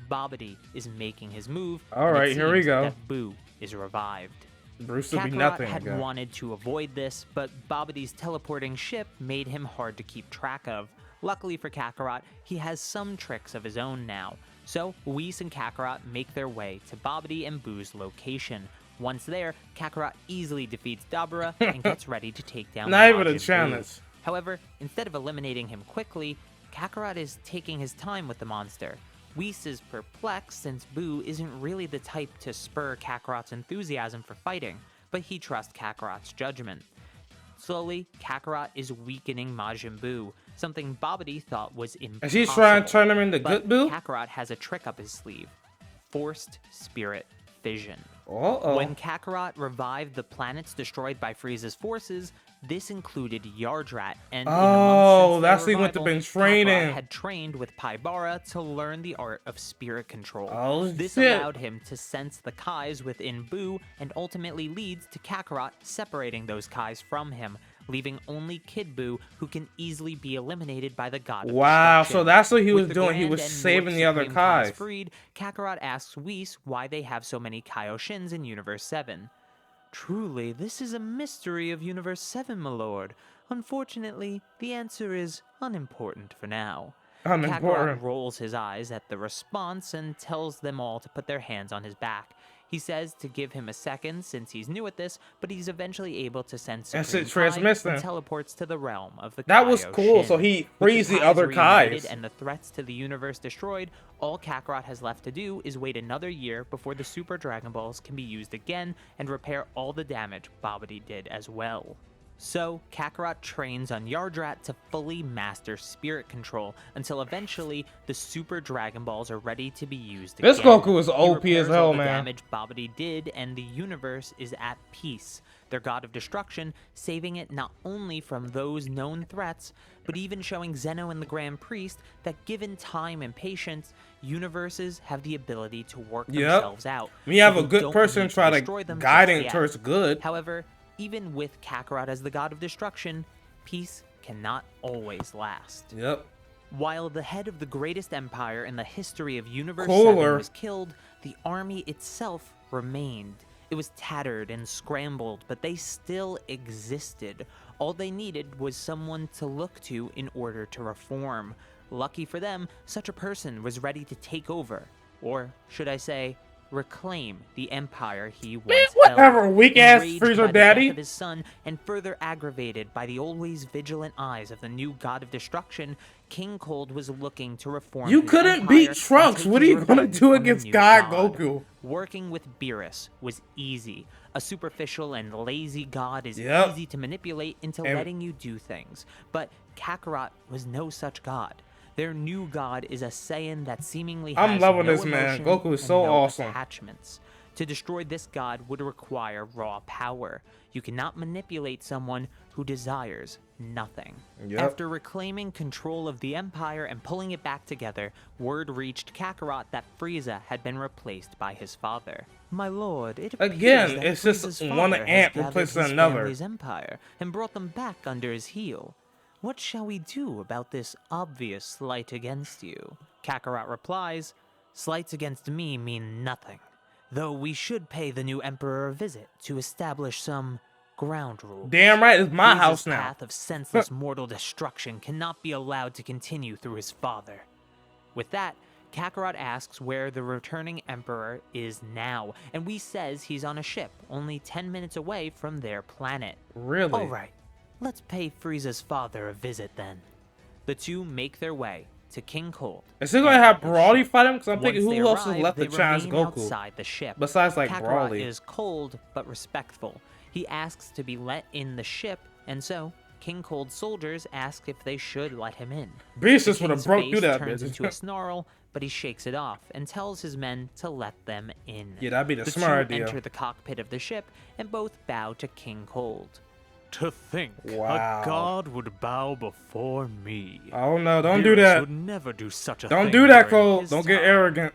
Babidi is making his move. All and it right, here we seems go. that Buu is revived. Bruce would be Kakarot nothing had again. wanted to avoid this, but Babidi's teleporting ship made him hard to keep track of. Luckily for Kakarot, he has some tricks of his own now. So, Whis and Kakarot make their way to Babidi and Buu's location. Once there, Kakarot easily defeats Dabura and gets ready to take down Not even a Majin Buu. challenge. However, instead of eliminating him quickly, Kakarot is taking his time with the monster. Whis is perplexed since Buu isn't really the type to spur Kakarot's enthusiasm for fighting, but he trusts Kakarot's judgment. Slowly, Kakarot is weakening Majin Buu, something Babidi thought was impossible. Is he trying to turn him into But good Buu? Kakarot has a trick up his sleeve. Forced Spirit Fission. Uh-oh. When Kakarot revived the planets destroyed by Frieza's forces, this included Yardrat, and in the Oh, months since that's their he went to revival, been training. Kakarot had trained with Paibara to learn the art of spirit control. Oh, This shit. allowed him to sense the Kais within Buu, and ultimately leads to Kakarot separating those Kais from him, leaving only Kid Buu, who can easily be eliminated by the God of Wow, Destruction. so that's what he was With the doing. He Grand was and saving North the other Supreme Kais Kais. freed, Kakarot asks Whis why they have so many Kaioshins in Universe 7. Truly, this is a mystery of Universe 7, my lord. Unfortunately, the answer is unimportant for now. Unimportant. Kakarot rolls his eyes at the response and tells them all to put their hands on his back. He says to give him a second since he's new at this, but he's eventually able to sense And Supreme shit Kai transmits and them. teleports to the realm of the That was Kaio cool. So Shin. he With frees the Kais other reunited Kais. and the threats to the universe destroyed, all Kakarot has left to do is wait another year before the Super Dragon Balls can be used again and repair all the damage Babidi did as well. So, Kakarot trains on Yardrat to fully master spirit control until eventually the Super Dragon Balls are ready to be used This again. Goku is He OP as repairs hell, all the man. damage Babidi did, and the universe is at peace. Their god of destruction, saving it not only from those known threats, but even showing Zeno and the Grand Priest that given time and patience, universes have the ability to work themselves out. We have so a they good don't person need try destroy to them guide just it yet. towards good. However, even with Kakarot as the god of destruction, peace cannot always last. Yep. While the head of the greatest empire in the history of Universe Cooler. 7 was killed, the army itself remained. It was tattered and scrambled, but they still existed. All they needed was someone to look to in order to reform. Lucky for them, such a person was ready to take over, or should I say, reclaim the empire he once whatever, held. weak-ass Enraged Frieza by the daddy. death of his son and further aggravated by the always vigilant eyes of the new god of destruction, King Cold was looking to reform You his couldn't empire beat and Trunks. take What are his you gonna revenge do on the against new God god. Goku? Working with BEERUS was easy. A superficial and lazy god is Yep. easy to manipulate into And- letting you do things. But Kakarot was no such god. Their new god is a Saiyan that seemingly has I'm loving no this, man. emotion Goku is and so no awesome. attachments. To destroy this god would require raw power. You cannot manipulate someone who desires nothing. Yep. After reclaiming control of the Empire and pulling it back together, word reached Kakarot that Frieza had been replaced by his father. My lord, it appears Again, that it's just Frieza's one father has ant gathered replacing his another. family's empire and brought them back under his heel. What shall we do about this obvious slight against you? Kakarot replies, slights against me mean nothing. Though we should pay the new emperor a visit to establish some ground rules. Damn right, it's my Frieza's house now. path of senseless mortal destruction cannot be allowed to continue through his father. With that, Kakarot asks where the returning emperor is now, and Whis says he's on a ship only 10 minutes away from their planet. Really? Alright, let's pay Frieza's father a visit then. The two make their way to King Cold. Is he gonna have Broly fight him? Because I'm Once thinking they who else is arrive, left they to challenge remain Goku? outside the ship. Besides, like, Kakarot Broly. is cold but respectful. He asks to be let in the ship, and so King Cold's soldiers ask if they should let him in. Beast The just would have king's broke face through that turns bitch. into a snarl, but he shakes it off and tells his men to let them in. Yeah, that'd be the The smart two idea. enter the cockpit of the ship and both bow to King Cold. To think Wow. a god would bow before me. Oh no, don't do BEERUS that. would never do such a Don't thing do that, during Cole. his Don't get time. arrogant.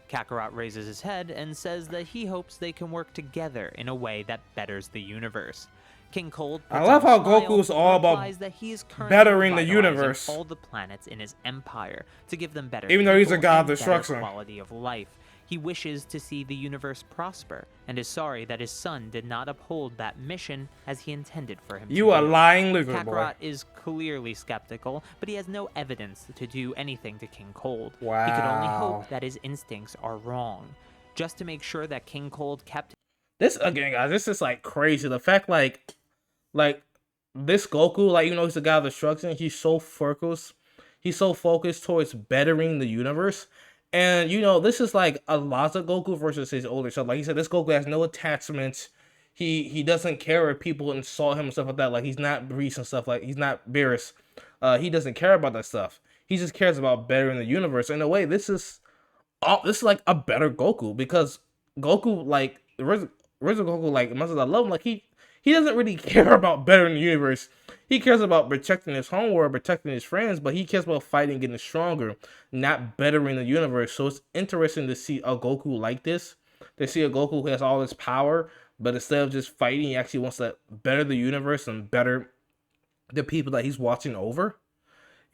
Kakarot raises his head and says that he hopes they can work together in a way that betters the universe. King Cold I puts love on a how smile Goku's and all about replies that he is currently bettering the revitalizing universe. all the planets in his empire to give them better Even though he's a people god of and better destruction. quality of life. He wishes to see the universe prosper and is sorry that his son did not uphold that mission as he intended for him You to a do. lying lizard boy. Kakarot is clearly skeptical, but he has no evidence to do anything to King Cold. He could only Wow. hope that his instincts are wrong. Just to make sure that King Cold kept This again, guys. This is like crazy. The fact, like this Goku, like even though he's a god of destruction, he's so focused. He's so focused towards bettering the universe. And you know, this is like a lot of Goku versus his older self. Like he said, this Goku has no attachments. He doesn't care if people insult him and stuff like that. Like he's not Breeze and stuff. Like he's not BEERUS. He doesn't care about that stuff. He just cares about bettering the universe. In a way, this is like a better Goku, because Goku, like original Goku, like as much as I love him, like he doesn't really care about bettering the universe. He cares about protecting his homeworld, protecting his friends, but he cares about fighting, getting stronger, not bettering the universe. So it's interesting to see a Goku like this. To see a Goku who has all this power, but instead of just fighting, he actually wants to better the universe and better the people that he's watching over.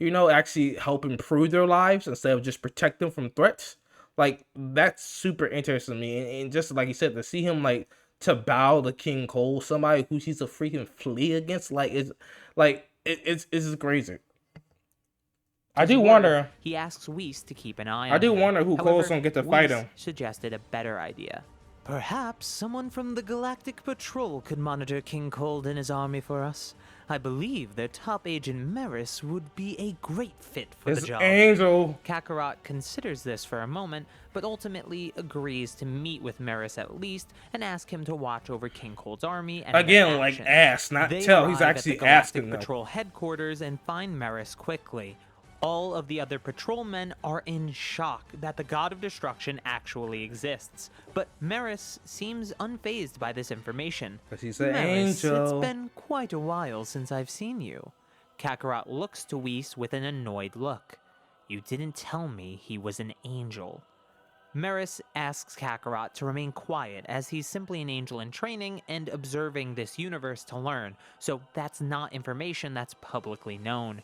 You know, actually help improve their lives instead of just protect them from threats. Like, that's super interesting to me. And just like you said, to see him, like, to bow to King Cole, somebody who he's a freaking flea against, it's just crazy. I do wonder. He asks Whis to keep an eye on I do him. wonder who However, Cole's gonna get to fight Whis him. suggested a better idea. Perhaps someone from the Galactic Patrol could monitor King Cold and his army for us. I believe their top agent Meris would be a great fit for the His job. angel. Kakarot considers this for a moment, but ultimately agrees to meet with Meris at least and ask him to watch over King Cold's army and Again, their like actions. ask, not They tell. He's arrive actually at the Galactic asking them. Patrol headquarters and find Meris quickly. All of the other patrolmen are in shock that the God of Destruction actually exists, but Meris seems unfazed by this information. Because he's an Meris, angel. it's been quite a while since I've seen you. Kakarot looks to Whis with an annoyed look. You didn't tell me he was an angel. Meris asks Kakarot to remain quiet as he's simply an angel in training and observing this universe to learn, so that's not information that's publicly known.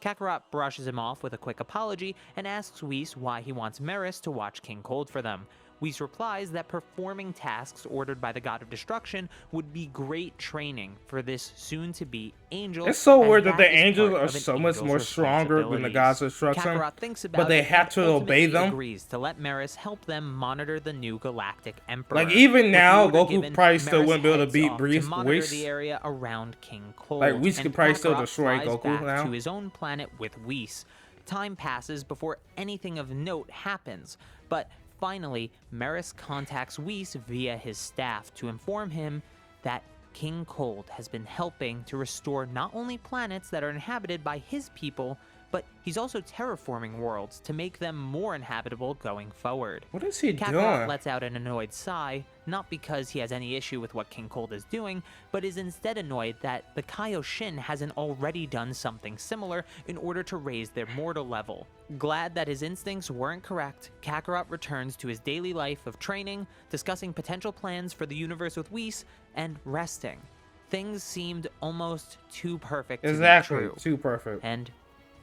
Kakarot brushes him off with a quick apology and asks Whis why he wants Meris to watch King Cold for them. Whis replies that performing tasks ordered by the God of Destruction would be great training for this soon-to-be angel. It's so as weird that the is angels part are of an so much angel's more stronger than the gods of destruction. Kakarot thinks about But they it have and to obey ultimately them. agrees to let Meris help them monitor the new galactic emperor. Like, even With now, the order Goku given, probably still Meris wouldn't be able to heads beat off Whis. monitor the area around King Cold. Like, Whis and could probably still Kakarot destroy flies Goku back now. to his own planet with Whis. Time passes before anything of note happens, but finally, Meris contacts Whis via his staff to inform him that King Cold has been helping to restore not only planets that are inhabited by his people, but he's also terraforming worlds to make them more inhabitable going forward. What is he Kakarot doing? lets out an annoyed sigh, not because he has any issue with what King Cold is doing, but is instead annoyed that the Kaioshin hasn't already done something similar in order to raise their mortal level. Glad that his instincts weren't correct, Kakarot returns to his daily life of training, discussing potential plans for the universe with Whis, and resting. Things seemed almost too perfect to be true. Too perfect. And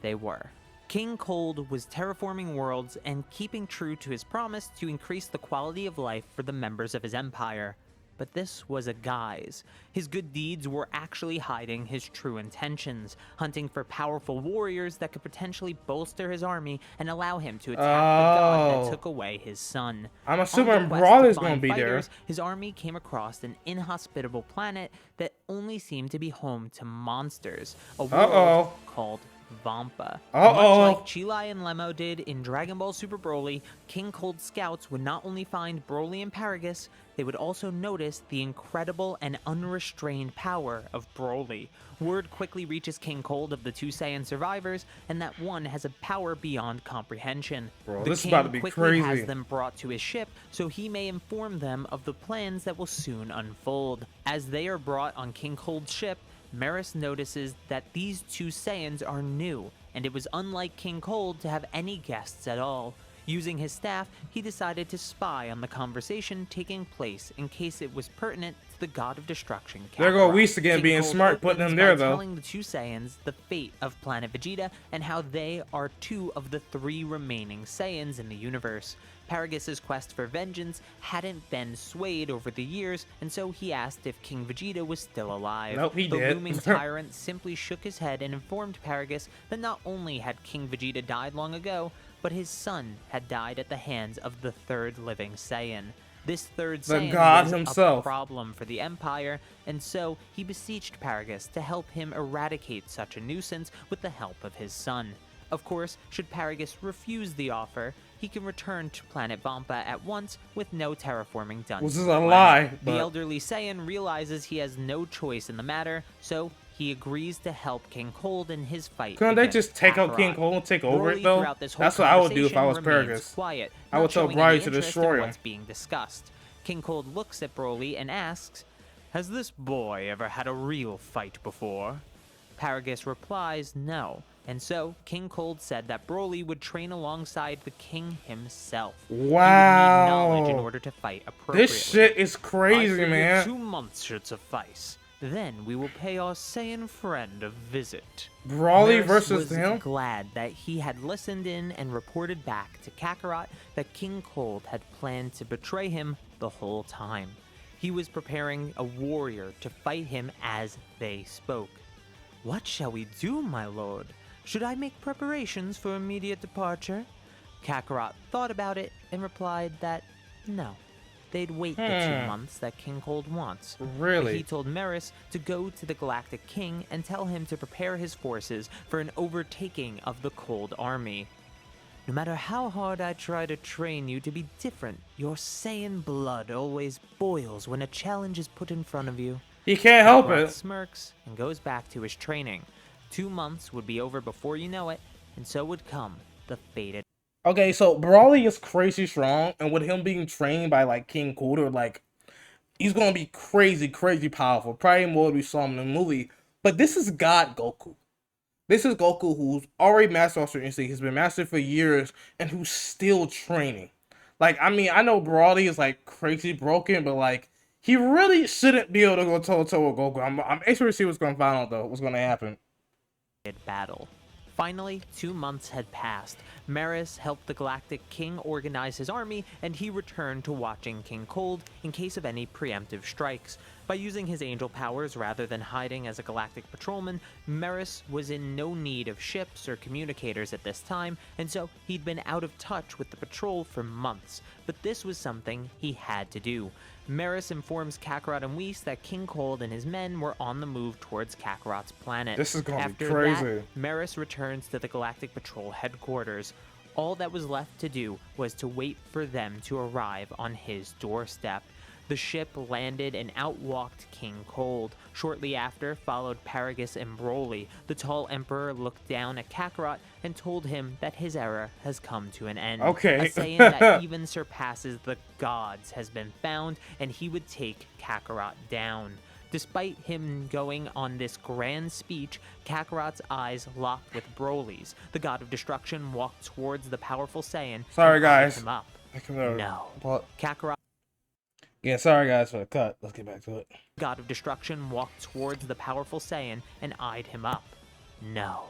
they were. King Cold was terraforming worlds and keeping true to his promise to increase the quality of life for the members of his empire. But this was a guise. His good deeds were actually hiding his true intentions, hunting for powerful warriors that could potentially bolster his army and allow him to attack the god that took away his son. I'm On assuming the quest Broly's to gonna find be there. fighters, his army came across an inhospitable planet that only seemed to be home to monsters, a world called Vampa. Much like Chilai and Lemo did in Dragon Ball Super Broly, King Cold scouts would not only find Broly and Paragus, they would also notice the incredible and unrestrained power of Broly. Word quickly reaches King Cold of the two Saiyan survivors, and that one has a power beyond comprehension. Bro, The this is king about to be quickly crazy. has them brought to his ship so he may inform them of the plans that will soon unfold. As they are brought on King Cold's ship, Meris notices that these two Saiyans are new, and it was unlike King Cold to have any guests at all. Using his staff, he decided to spy on the conversation taking place in case it was pertinent to the God of Destruction. There go Kakarot. Whis again King being Cold smart, putting opens him there by though. telling the two Saiyans the fate of planet Vegeta and how they are two of the three remaining Saiyans in the universe. Paragus's quest for vengeance hadn't been swayed over the years, and so he asked if King Vegeta was still alive. Nope, he the did. looming tyrant simply shook his head and informed Paragus that not only had King Vegeta died long ago, but his son had died at the hands of the third living Saiyan. This third Saiyan god was himself. a problem for the Empire, and so he beseeched Paragus to help him eradicate such a nuisance with the help of his son. Of course, should Paragus refuse the offer, he can return to planet Vampa at once with no terraforming done. This to is the a planet. lie, The but- elderly Saiyan realizes he has no choice in the matter, so he agrees to help King Cold in his fight. Couldn't they against just take out King Kakarot. Cold and take over Broly, it though? throughout this whole That's what I would do if I was conversation, remains Paragus. Quiet, I would not tell showing Broly any to interest destroy in him. what's being discussed. King Cold looks at Broly and asks, "Has this boy ever had a real fight before?" Paragus replies no, and so King Cold said that Broly would train alongside the king himself. He would need knowledge in Wow. order to fight appropriately. This shit is I crazy, figured man. 2 months should suffice. Then we will pay our Saiyan friend a visit. Broly Meris versus was him? glad that he had listened in and reported back to Kakarot that King Cold had planned to betray him the whole time. He was preparing a warrior to fight him as they spoke. "What shall we do, my lord? Should I make preparations for immediate departure?" Kakarot thought about it and replied that no. they'd wait the 2 months that King Cold wants. But Really? he told Merus to go to the Galactic King and tell him to prepare his forces for an overtaking of the Cold Army. No matter how hard I try to train you to be different, your Saiyan blood always boils when a challenge is put in front of you. He can't help Kakarot it. smirks and goes back to his training. 2 months would be over before you know it, and so would come the fated. Okay, so Broly is crazy strong, and with him being trained by like King Cooler, like he's gonna be crazy powerful. Probably more than we saw him in the movie. But this is God Goku. This is Goku who's already mastered Ultra Instinct. He's been mastered for years, and who's still training. Like, I mean, I know Broly is like crazy broken, but like he really shouldn't be able to go toe to toe with Goku. I'm anxious to see what's gonna find out though. What's gonna happen? Battle. Finally, 2 months had passed. Merus helped the Galactic King organize his army, and he returned to watching King Cold in case of any preemptive strikes. By using his angel powers rather than hiding as a galactic patrolman, Merus was in no need of ships or communicators at this time, and so he'd been out of touch with the patrol for months. But this was something he had to do. Merus informs Kakarot and Whis that King Cold and his men were on the move towards Kakarot's planet. This is gonna be After crazy. that, Merus returns to the Galactic Patrol headquarters. All that was left to do was to wait for them to arrive on his doorstep. The ship landed and out walked King Cold. Shortly after followed Paragus and Broly. The tall emperor looked down at Kakarot and told him that his era has come to an end. Okay. A Saiyan that even surpasses the gods has been found, and he would take Kakarot down. Despite him going on this grand speech, Kakarot's eyes locked with Broly's. The god of destruction walked towards the powerful Saiyan. Sorry, and guys. picked him up. No. What? Kakarot. Yeah, sorry guys for the cut. Let's get back to it. God of Destruction walked towards the powerful Saiyan and eyed him up. No.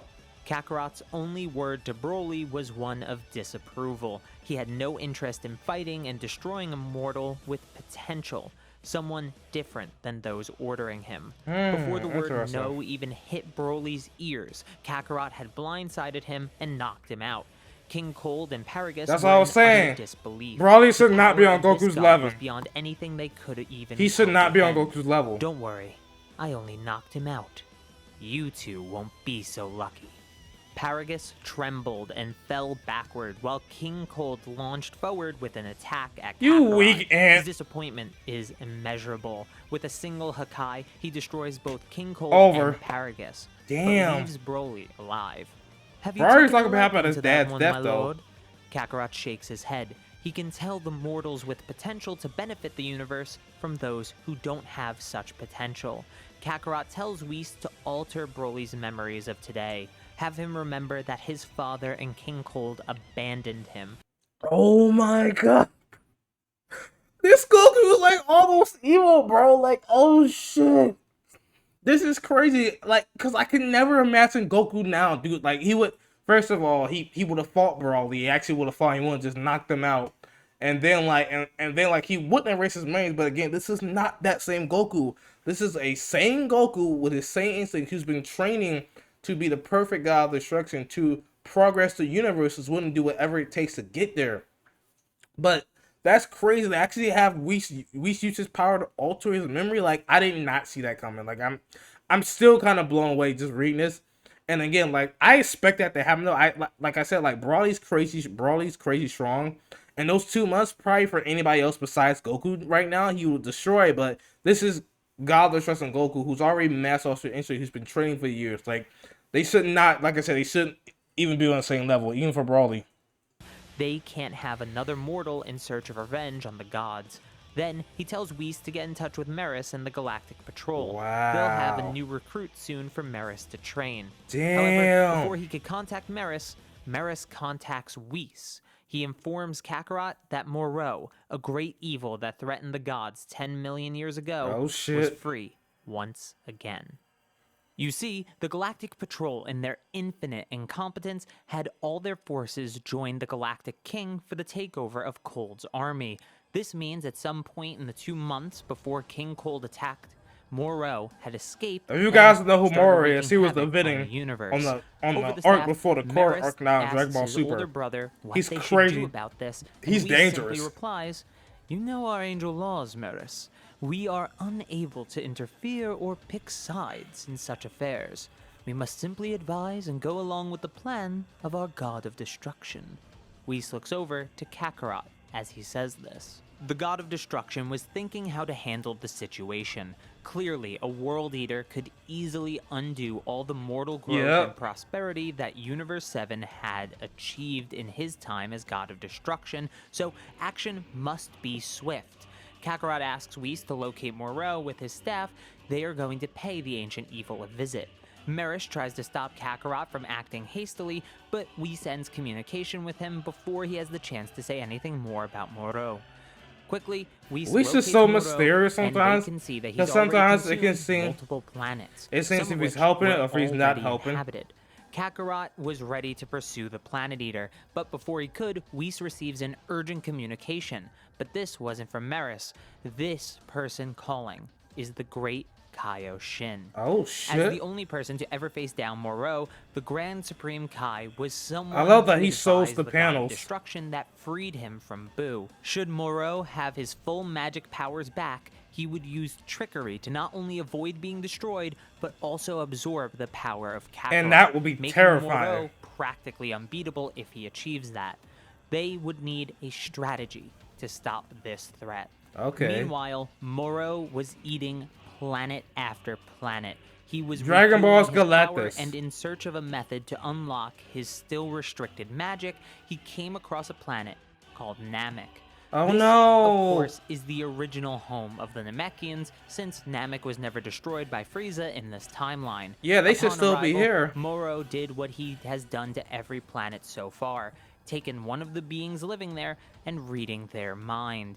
Kakarot's only word to Broly was one of disapproval. He had no interest in fighting and destroying a mortal with potential. Someone different than those ordering him. Before the word no even hit Broly's ears, Kakarot had blindsided him and knocked him out. King Cold and Paragus That's were what I was in utter saying. disbelief. Broly should The not be power on of this Goku's god level. was beyond anything they could even He should not be on comprehend. Goku's level. Don't worry, I only knocked him out. You two won't be so lucky. Paragus trembled and fell backward while King Cold launched forward with an attack at You Kakarot. weak ant. His disappointment is immeasurable. With a single Hakai, he destroys both King Cold Over. and Paragus. Damn. But leaves Broly alive. Have you Broly's taken not a gonna be happy liking about his to that dad's one, death, my though. lord? Kakarot shakes his head. He can tell the mortals with potential to benefit the universe from those who don't have such potential. Kakarot tells Whis to alter Broly's memories of today. Have him remember that his father and King Cold abandoned him. Oh my god. This Goku is like almost evil, bro. Like, oh shit. This is crazy. Like, cause I can never imagine Goku now, dude. Like, he would, first of all, he would have fought Broly. He actually would have fought. He wouldn't just knocked him out. And then like, and then like, he wouldn't erase his memories. But again, this is not that same Goku. This is a sane Goku with his same instinct who's been training to be the perfect god of destruction, to progress the universe, is willing to do whatever it takes to get there. But that's crazy. They actually have Whis use his power to alter his memory. Like, I did not see that coming. Like, I'm still kind of blown away just reading this. And again, like, I expect that to happen though. Like I said, like, Broly's crazy strong. And those 2 months, probably for anybody else besides Goku right now, he will destroy. But this is God of Destruction Goku, who's already master Ultra Instinct, who's been training for years. Like, they should not, like I said, they shouldn't even be on the same level, even for Broly. They can't have another mortal in search of revenge on the gods. Then he tells Whis to get in touch with Merus and the Galactic Patrol. Wow. They'll have a new recruit soon for Merus to train. Damn. However, before he could contact Merus, Merus contacts Whis. He informs Kakarot that Moro, a great evil that threatened the gods 10 million years ago, Oh, was shit. free once again. You see, the Galactic Patrol, in their infinite incompetence, had all their forces join the Galactic King for the takeover of Cold's army. This means at some point in the 2 months before King Cold attacked, Moro had escaped. If you guys know who started Moro wreaking is, he was the havoc villain on the universe. on the Over arc staff, before the core Merus arc now in asks Dragon Ball his Super. older brother what He's they should crazy. do about this, and He's Whis dangerous. simply replies, You know our angel laws, Meris. We are unable to interfere or pick sides in such affairs. We must simply advise and go along with the plan of our god of destruction. Whis looks over to Kakarot as he says this. The god of destruction was thinking how to handle the situation. Clearly, a world eater could easily undo all the mortal growth and prosperity that Universe 7 had achieved in his time as god of destruction, so action must be swift. Kakarot asks Whis to locate Moro with his staff. They are going to pay the ancient evil a visit. Meris tries to stop Kakarot from acting hastily, but Whis ends communication with him before he has the chance to say anything more about Moro. Quickly, Whis is so Moro, mysterious sometimes, because sometimes it can seem multiple planets. it seems if he's helping or if he's not helping. Inhabited. Kakarot was ready to pursue the Planet Eater, but before he could, Whis receives an urgent communication. But this wasn't from Meris. This person calling is the great Kaioshin. Oh shit. As the only person to ever face down Moro, the Grand Supreme Kai was someone I love that who he sews devised the god of panels. destruction that freed him from Buu. Should Moro have his full magic powers back, he would use trickery to not only avoid being destroyed, but also absorb the power of Kakarot. And that would be making terrifying. Moro practically unbeatable if he achieves that. They would need a strategy to stop this threat. Okay. Meanwhile, Moro was eating planet after planet. He was Dragon refueling Ball's his power, Galactus. and in search of a method to unlock his still restricted magic, he came across a planet called Namek. Oh This, no! of course, is the original home of the Namekians, since Namek was never destroyed by Frieza in this timeline. Yeah, they should Upon still be arrival, here. Moro did what he has done to every planet so far, taken one of the beings living there and reading their mind.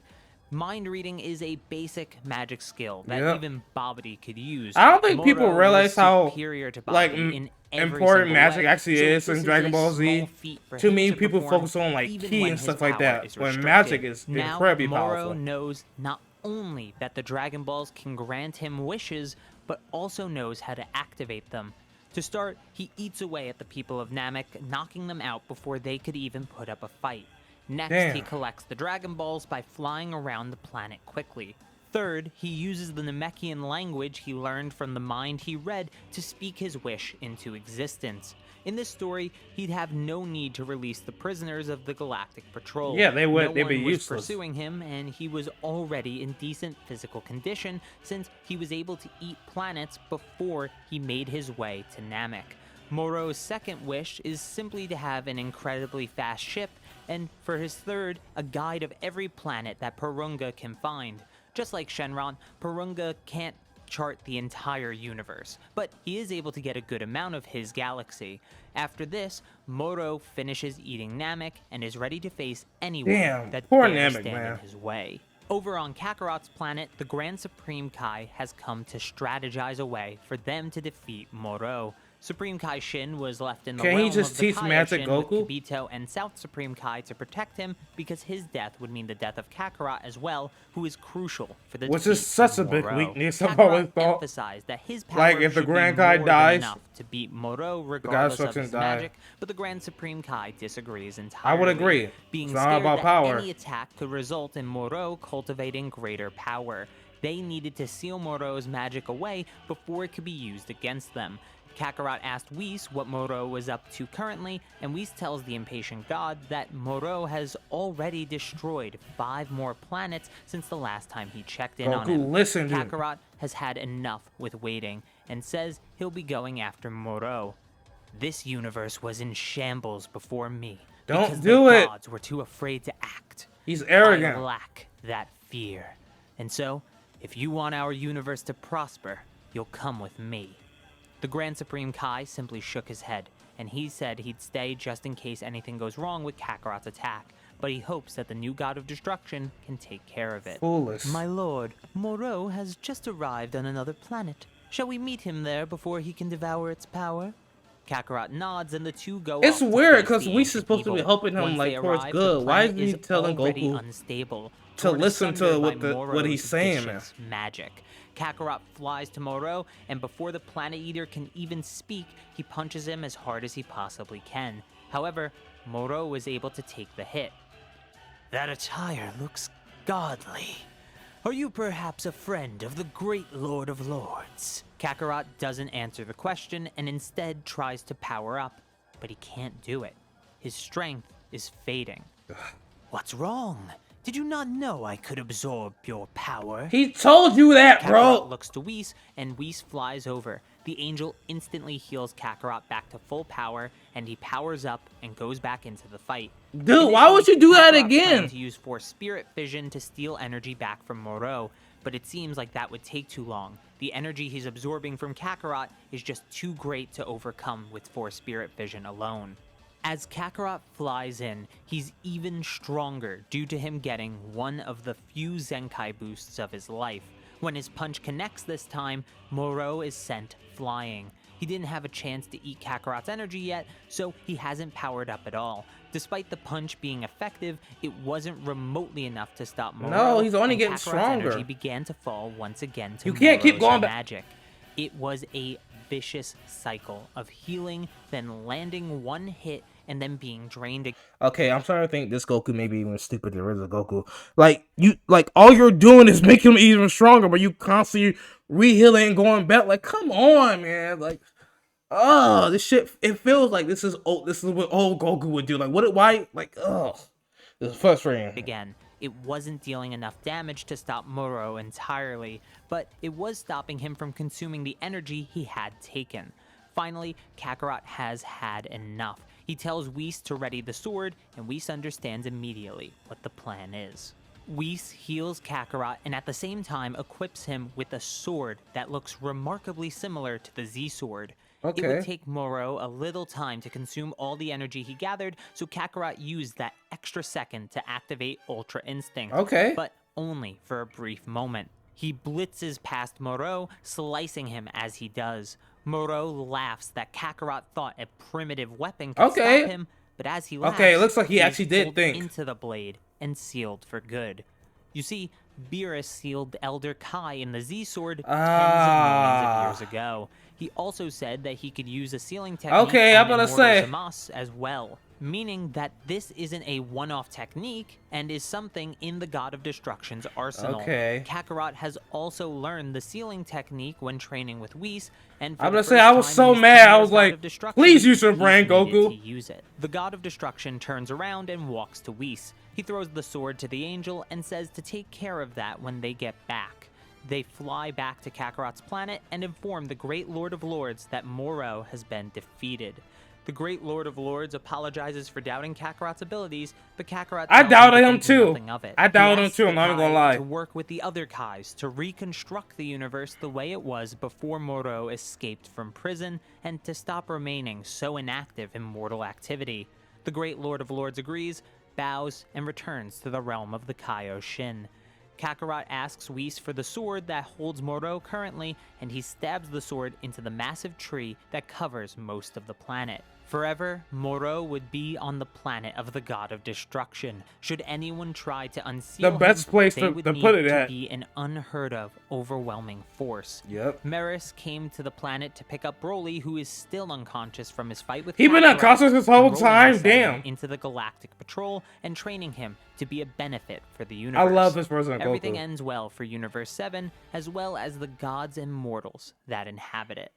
Mind reading is a basic magic skill that even Babidi could use. I don't think Moro people realize was how superior to like Babidi in every important single magic way, actually so is this in Dragon a Ball Z. small feat for Too him many to people perform, focus on like even ki when and his stuff like power that, is when restricted. magic is Now, incredibly Moro powerful. knows not only that the Dragon Balls can grant him wishes, but also knows how to activate them. To start, he eats away at the people of Namek, knocking them out before they could even put up a fight. Next, he collects the Dragon Balls by flying around the planet quickly. Third, he uses the Namekian language he learned from the mind he read to speak his wish into existence. In this story, he'd have no need to release the prisoners of the Galactic Patrol. Yeah, they would. No They'd be one was useless. pursuing him, and he was already in decent physical condition since he was able to eat planets before he made his way to Namek. Moro's second wish is simply to have an incredibly fast ship, and for his third, a guide of every planet that Porunga can find. Just like Shenron, Porunga can't chart the entire universe, but he is able to get a good amount of his galaxy. After this, Moro finishes eating Namek and is ready to face anyone that dares stand in his way. Over on Kakarot's planet, the Grand Supreme Kai has come to strategize a way for them to defeat Moro. Supreme Kai Shin was left in the realm of the Kaioshin with Kibito and South Supreme Kai to protect him because his death would mean the death of Kakarot as well, who is crucial for the defeat is such a of big Moro. weakness. I've Kakarot always thought. emphasized that his power Like if the should Grand be Kai more dies, than enough to beat Moro regardless of his die. magic, but the Grand Supreme Kai disagrees entirely. I would agree. Being It's not scared about that power. any attack could result in Moro cultivating greater power. They needed to seal Moro's magic away before it could be used against them. Kakarot asked Whis what Moro was up to currently, and Whis tells the impatient god that Moro has already destroyed 5 more planets since the last time he checked in on him. Kakarot has had enough with waiting, and says he'll be going after Moro. This universe was in shambles before me, because the gods were too afraid to act. He's arrogant. I lack that fear. And so, if you want our universe to prosper, you'll come with me. The Grand Supreme Kai simply shook his head, and he said he'd stay just in case anything goes wrong with Kakarot's attack, but he hopes that the new god of destruction can take care of it. Foolish. My lord, Moro has just arrived on another planet. Shall we meet him there before he can devour its power? Kakarot nods, and the two go. It's weird because we supposed to be helping him like towards good. Why is he telling Goku unstable to listen to what he's saying? Magic. Kakarot flies to Moro, and before the Planet Eater can even speak, he punches him as hard as he possibly can. However, Moro was able to take the hit. That attire looks Godly. Are you perhaps a friend of the great Lord of Lords? Kakarot doesn't answer the question and instead tries to power up, but he can't do it. His strength is fading. What's wrong? Did you not know I could absorb your power? He told you that, Kakarot bro. looks to Whis, and Whis flies over. The angel instantly heals Kakarot back to full power, and he powers up and goes back into the fight. Dude, why would you do that Kakarot again? planned to use Force Spirit Fission to steal energy back from Moro, but it seems like that would take too long. The energy he's absorbing from Kakarot is just too great to overcome with Force Spirit Fission alone. As Kakarot flies in, he's even stronger due to him getting one of the few Zenkai boosts of his life. When his punch connects this time, Moro is sent flying. He didn't have a chance to eat Kakarot's energy yet, so he hasn't powered up at all. Despite the punch being effective, it wasn't remotely enough to stop Moro. No, he's only and getting Kakarot's stronger. energy began to fall once again to You can't keep Moro's going back. magic. It was a vicious cycle of healing, then landing one hit, and then being drained again. Okay, I'm starting to think this Goku may be even stupid than original Goku. Like all you're doing is making him even stronger, but you constantly re-healing and going back. Like, come on, man. Like, oh, this shit. It feels like this is old. This is what old Goku would do. Like, what? Why? Like, oh, this is frustrating. Again, it wasn't dealing enough damage to stop Moro entirely, but it was stopping him from consuming the energy he had taken. Finally, Kakarot has had enough. He tells Whis to ready the sword, and Whis understands immediately what the plan is. Whis heals Kakarot and at the same time equips him with a sword that looks remarkably similar to the Z-Sword. It would take Moro a little time to consume all the energy he gathered, so Kakarot used that extra second to activate Ultra Instinct. But only for a brief moment. He blitzes past Moro, slicing him as he does. Moro laughs that Kakarot thought a primitive weapon could stop him, but as he laughs, it looks like he is actually did pulled think. into the blade and sealed for good. You see, BEERUS sealed Elder Kai in the Z-Sword tens of millions of years ago. He also said that he could use a sealing technique on Immortal Zamasu as well, meaning that this isn't a one-off technique and is something in the God of Destruction's arsenal. Kakarot has also learned the sealing technique when training with Whis, and for I'm the gonna say first I was time so in his mad. I tenure was as God like, of Destruction, please use your he's brain, needed Goku. to use it. The God of Destruction turns around and walks to Whis. He throws the sword to the angel and says to take care of that when they get back. They fly back to Kakarot's planet and inform the Great Lord of Lords that Moro has been defeated. The Great Lord of Lords apologizes for doubting Kakarot's abilities, but Kakarot I doubted him thinks too. nothing of it. I doubted He him asks too, the I'm not even gonna Kai lie. to work with the other Kais to reconstruct the universe the way it was before Moro escaped from prison and to stop remaining so inactive in mortal activity. The Great Lord of Lords agrees, bows, and returns to the realm of the Kaioshin. Kakarot asks Whis for the sword that holds Moro currently, and he stabs the sword into the massive tree that covers most of the planet. Forever, Moro would be on the planet of the God of Destruction. Should anyone try to unseal The best him, place they to would put need it to at. be an unheard of, overwhelming force. Yep. Meris came to the planet to pick up Broly, who is still unconscious from his fight with He been Kakarot, unconscious this whole enrolling time? the Saiyan Damn. into the Galactic Patrol and training him to be a benefit for the universe. I love this version of Everything Goku. ends well for Universe 7, as well as the gods and mortals that inhabit it.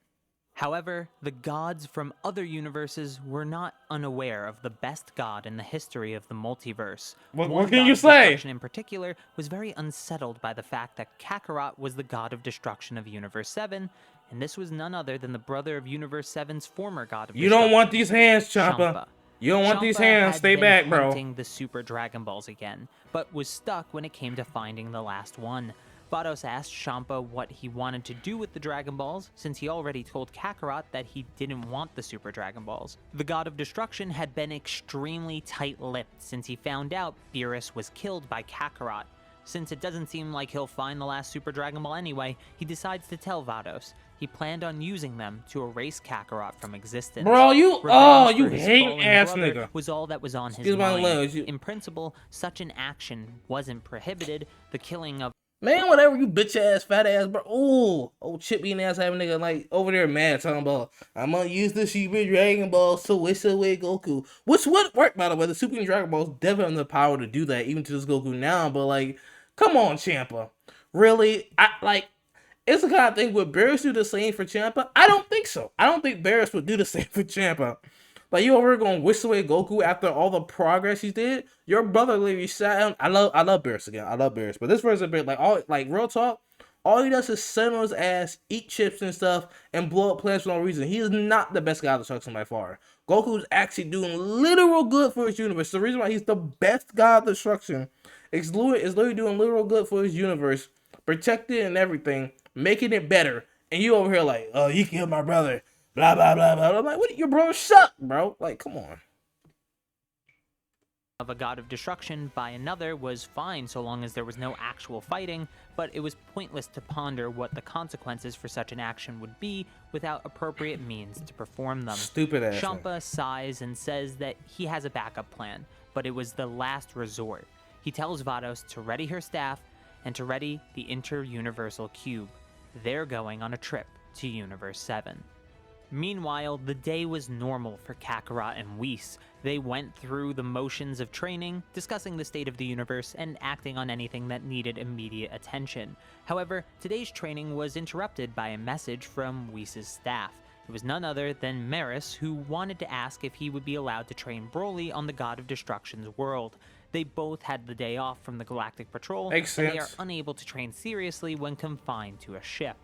However, the gods from other universes were not unaware of the best god in the history of the multiverse. What can God you of say? Destruction in particular was very unsettled by the fact that Kakarot was the god of destruction of Universe 7, and this was none other than the brother of Universe 7's former god of You destruction. don't want these hands, Champa. Champa. You don't want these Champa hands. had Stay been back, bro. hunting the Super Dragon Balls again, but was stuck when it came to finding the last one. Bardock asked Champa what he wanted to do with the Dragon Balls, since he already told Kakarot that he didn't want the Super Dragon Balls. The God of Destruction had been extremely tight-lipped since he found out BEERUS was killed by Kakarot. Since it doesn't seem like he'll find the last Super Dragon Ball anyway, he decides to tell Bardock. He planned on using them to erase Kakarot from existence. Bro, you Revenge you for his hate fallen ass brother nigga. was all that was on his Excuse my mind. language, you- In principle, such an action wasn't prohibited. The killing of Man, whatever, you bitch ass, fat ass, bro. Ooh, old chip eating ass having nigga like over there mad talking about I'm gonna use the Super Dragon Balls to wish away Goku. Which would work, by the way. The Super Dragon Balls definitely have the power to do that, even to this Goku now, but like Come on, Champa. Really? It's the kind of thing, would BEERUS do the same for Champa? I don't think so. I don't think BEERUS would do the same for Champa. Like, you over here going to wish away Goku after all the progress he did? Your brother literally sat down. I love BEERUS again. I love BEERUS. But this version a bit, real talk, all he does is sit on his ass, eat chips and stuff, and blow up planets for no reason. He is not the best god of destruction by far. Goku's actually doing literal good for his universe. The reason why he's the best god of destruction is literally doing literal good for his universe, protecting and everything, making it better. And you over here like, oh, he killed my brother, blah, blah, blah, blah. I'm like, what? Your brother suck, bro. Like, come on. Of a god of destruction by another was fine so long as there was no actual fighting, but it was pointless to ponder what the consequences for such an action would be without appropriate means to perform them. Stupid ass. Champa sighs and says that he has a backup plan, but it was the last resort. He tells Vados to ready her staff and to ready the inter-universal cube. They're going on a trip to Universe 7. Meanwhile, the day was normal for Kakarot and Whis. They went through the motions of training, discussing the state of the universe, and acting on anything that needed immediate attention. However, today's training was interrupted by a message from Whis' staff. It was none other than BEERUS, who wanted to ask if he would be allowed to train Broly on the God of Destruction's world. They both had the day off from the Galactic Patrol, and they are unable to train seriously when confined to a ship.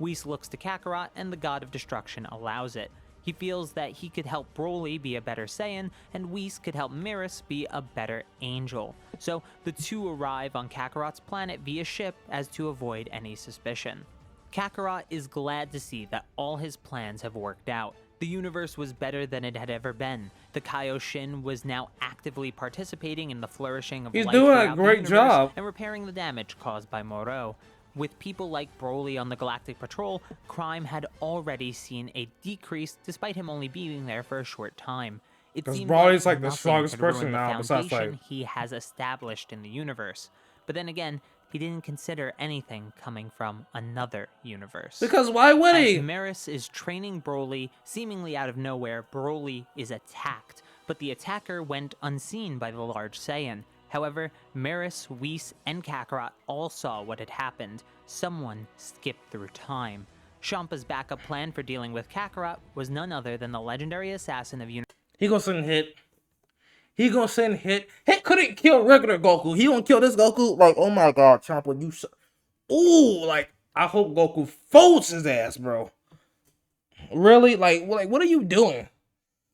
Whis looks to Kakarot, and the God of Destruction allows it. He feels that he could help Broly be a better Saiyan, and Whis could help BEERUS be a better angel. So the two arrive on Kakarot's planet via ship as to avoid any suspicion. Kakarot is glad to see that all his plans have worked out. The universe was better than it had ever been. The Kaioshin was now actively participating in the flourishing of life throughout the universe and repairing the damage caused by Moro. With people like Broly on the Galactic Patrol, crime had already seen a decrease despite him only being there for a short time. It seemed Broly's like the nothing strongest could ruin person the now, besides foundation he has established in the universe. But then again, he didn't consider anything coming from another universe. Because why would he? As BEERUS is training Broly, seemingly out of nowhere, Broly is attacked, but the attacker went unseen by the large Saiyan. However, BEERUS, Whis, and Kakarot all saw what had happened. Someone skipped through time. Champa's backup plan for dealing with Kakarot was none other than the legendary assassin of Universe. He gonna send Hit. He gonna send Hit. Hit couldn't kill regular Goku. He gonna kill this Goku? Like, oh my god, Champa, you ooh, like, I hope Goku folds his ass, bro. Really? Like, what are you doing?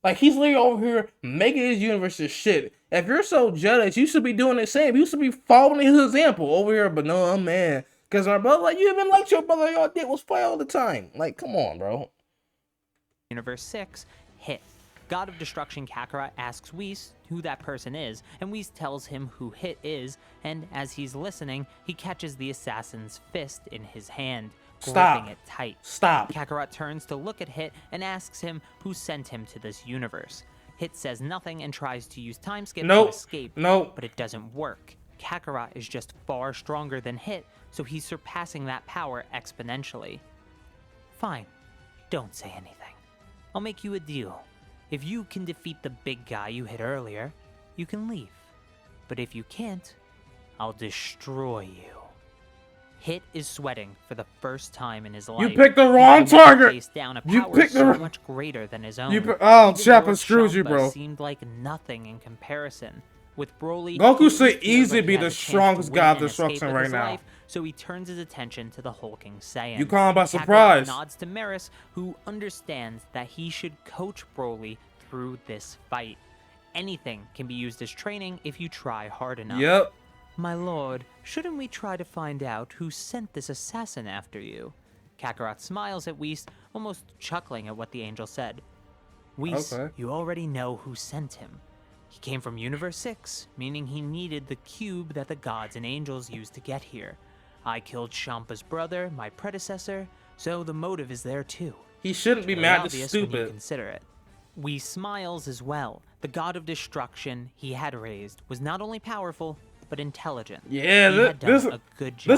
Like, he's literally over here making his universe this shit. If you're so jealous, you should be doing the same. You should be following his example over here. But no, man. Because my brother, like, you even liked your brother. Y'all did was fight all the time. Like, come on, bro. Universe 6, Hit. God of Destruction Kakarot asks Whis who that person is, and Whis tells him who Hit is, and as he's listening, he catches the assassin's fist in his hand, gripping it tight. Stop. Kakarot turns to look at Hit and asks him who sent him to this universe. Hit says nothing and tries to use time skip to escape, but it doesn't work. Kakarot is just far stronger than Hit, so he's surpassing that power exponentially. Fine, don't say anything. I'll make you a deal. If you can defeat the big guy you hit earlier, you can leave. But if you can't, I'll destroy you. Hit is sweating for the first time in his life. You picked the wrong target. You picked the much greater than his own. Oh, Champa screws you, bro. Seemed like nothing in comparison. With Broly, Goku should easily be the strongest god of destruction right now. So he turns his attention to the hulking Saiyan. You call him by surprise. Kakarot nods to BEERUS, who understands that he should coach Broly through this fight. Anything can be used as training if you try hard enough. Yep. My lord, shouldn't we try to find out who sent this assassin after you? Kakarot smiles at Whis, almost chuckling at what the angel said. Whis, you already know who sent him. He came from Universe 6, meaning he needed the cube that the gods and angels used to get here. I killed Champa's brother, my predecessor, so the motive is there too. He shouldn't be mad. This stupid. When you consider it. Whis smiles as well. The god of destruction he had raised was not only powerful, but intelligent. Yeah, this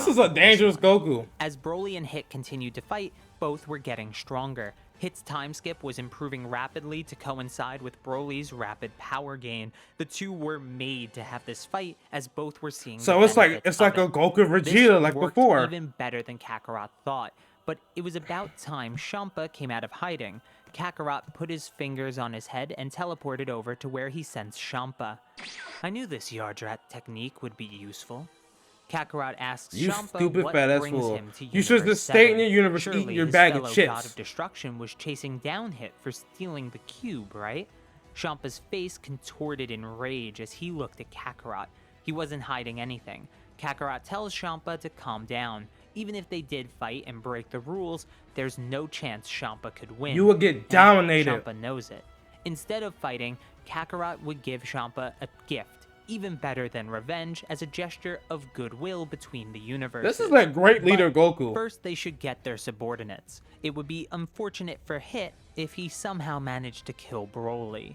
is a dangerous Goku. As Broly and Hit continued to fight, both were getting stronger. Hit's time skip was improving rapidly to coincide with Broly's rapid power gain. The two were made to have this fight, as both were seeing So the it's like benefits of a it. Goku This Vegeta like worked before. even better than Kakarot thought, but it was about time Champa came out of hiding. Kakarot put his fingers on his head and teleported over to where he sensed Champa. I knew this Yardrat technique would be useful. Kakarot asks You Champa stupid what fat ass brings fool. him to You should Universe just stay in 7. your universe Surely eating your his bag of fellow chips. God of Destruction was chasing down Hit for stealing the cube, right? Champa's face contorted in rage as he looked at Kakarot. He wasn't hiding anything. Kakarot tells Champa to calm down. Even if they did fight and break the rules, there's no chance Champa could win. You would get and dominated. Champa knows it. Instead of fighting, Kakarot would give Champa a gift, even better than revenge, as a gesture of goodwill between the universes. This is like great leader But Goku. first, they should get their subordinates. It would be unfortunate for Hit if he somehow managed to kill Broly.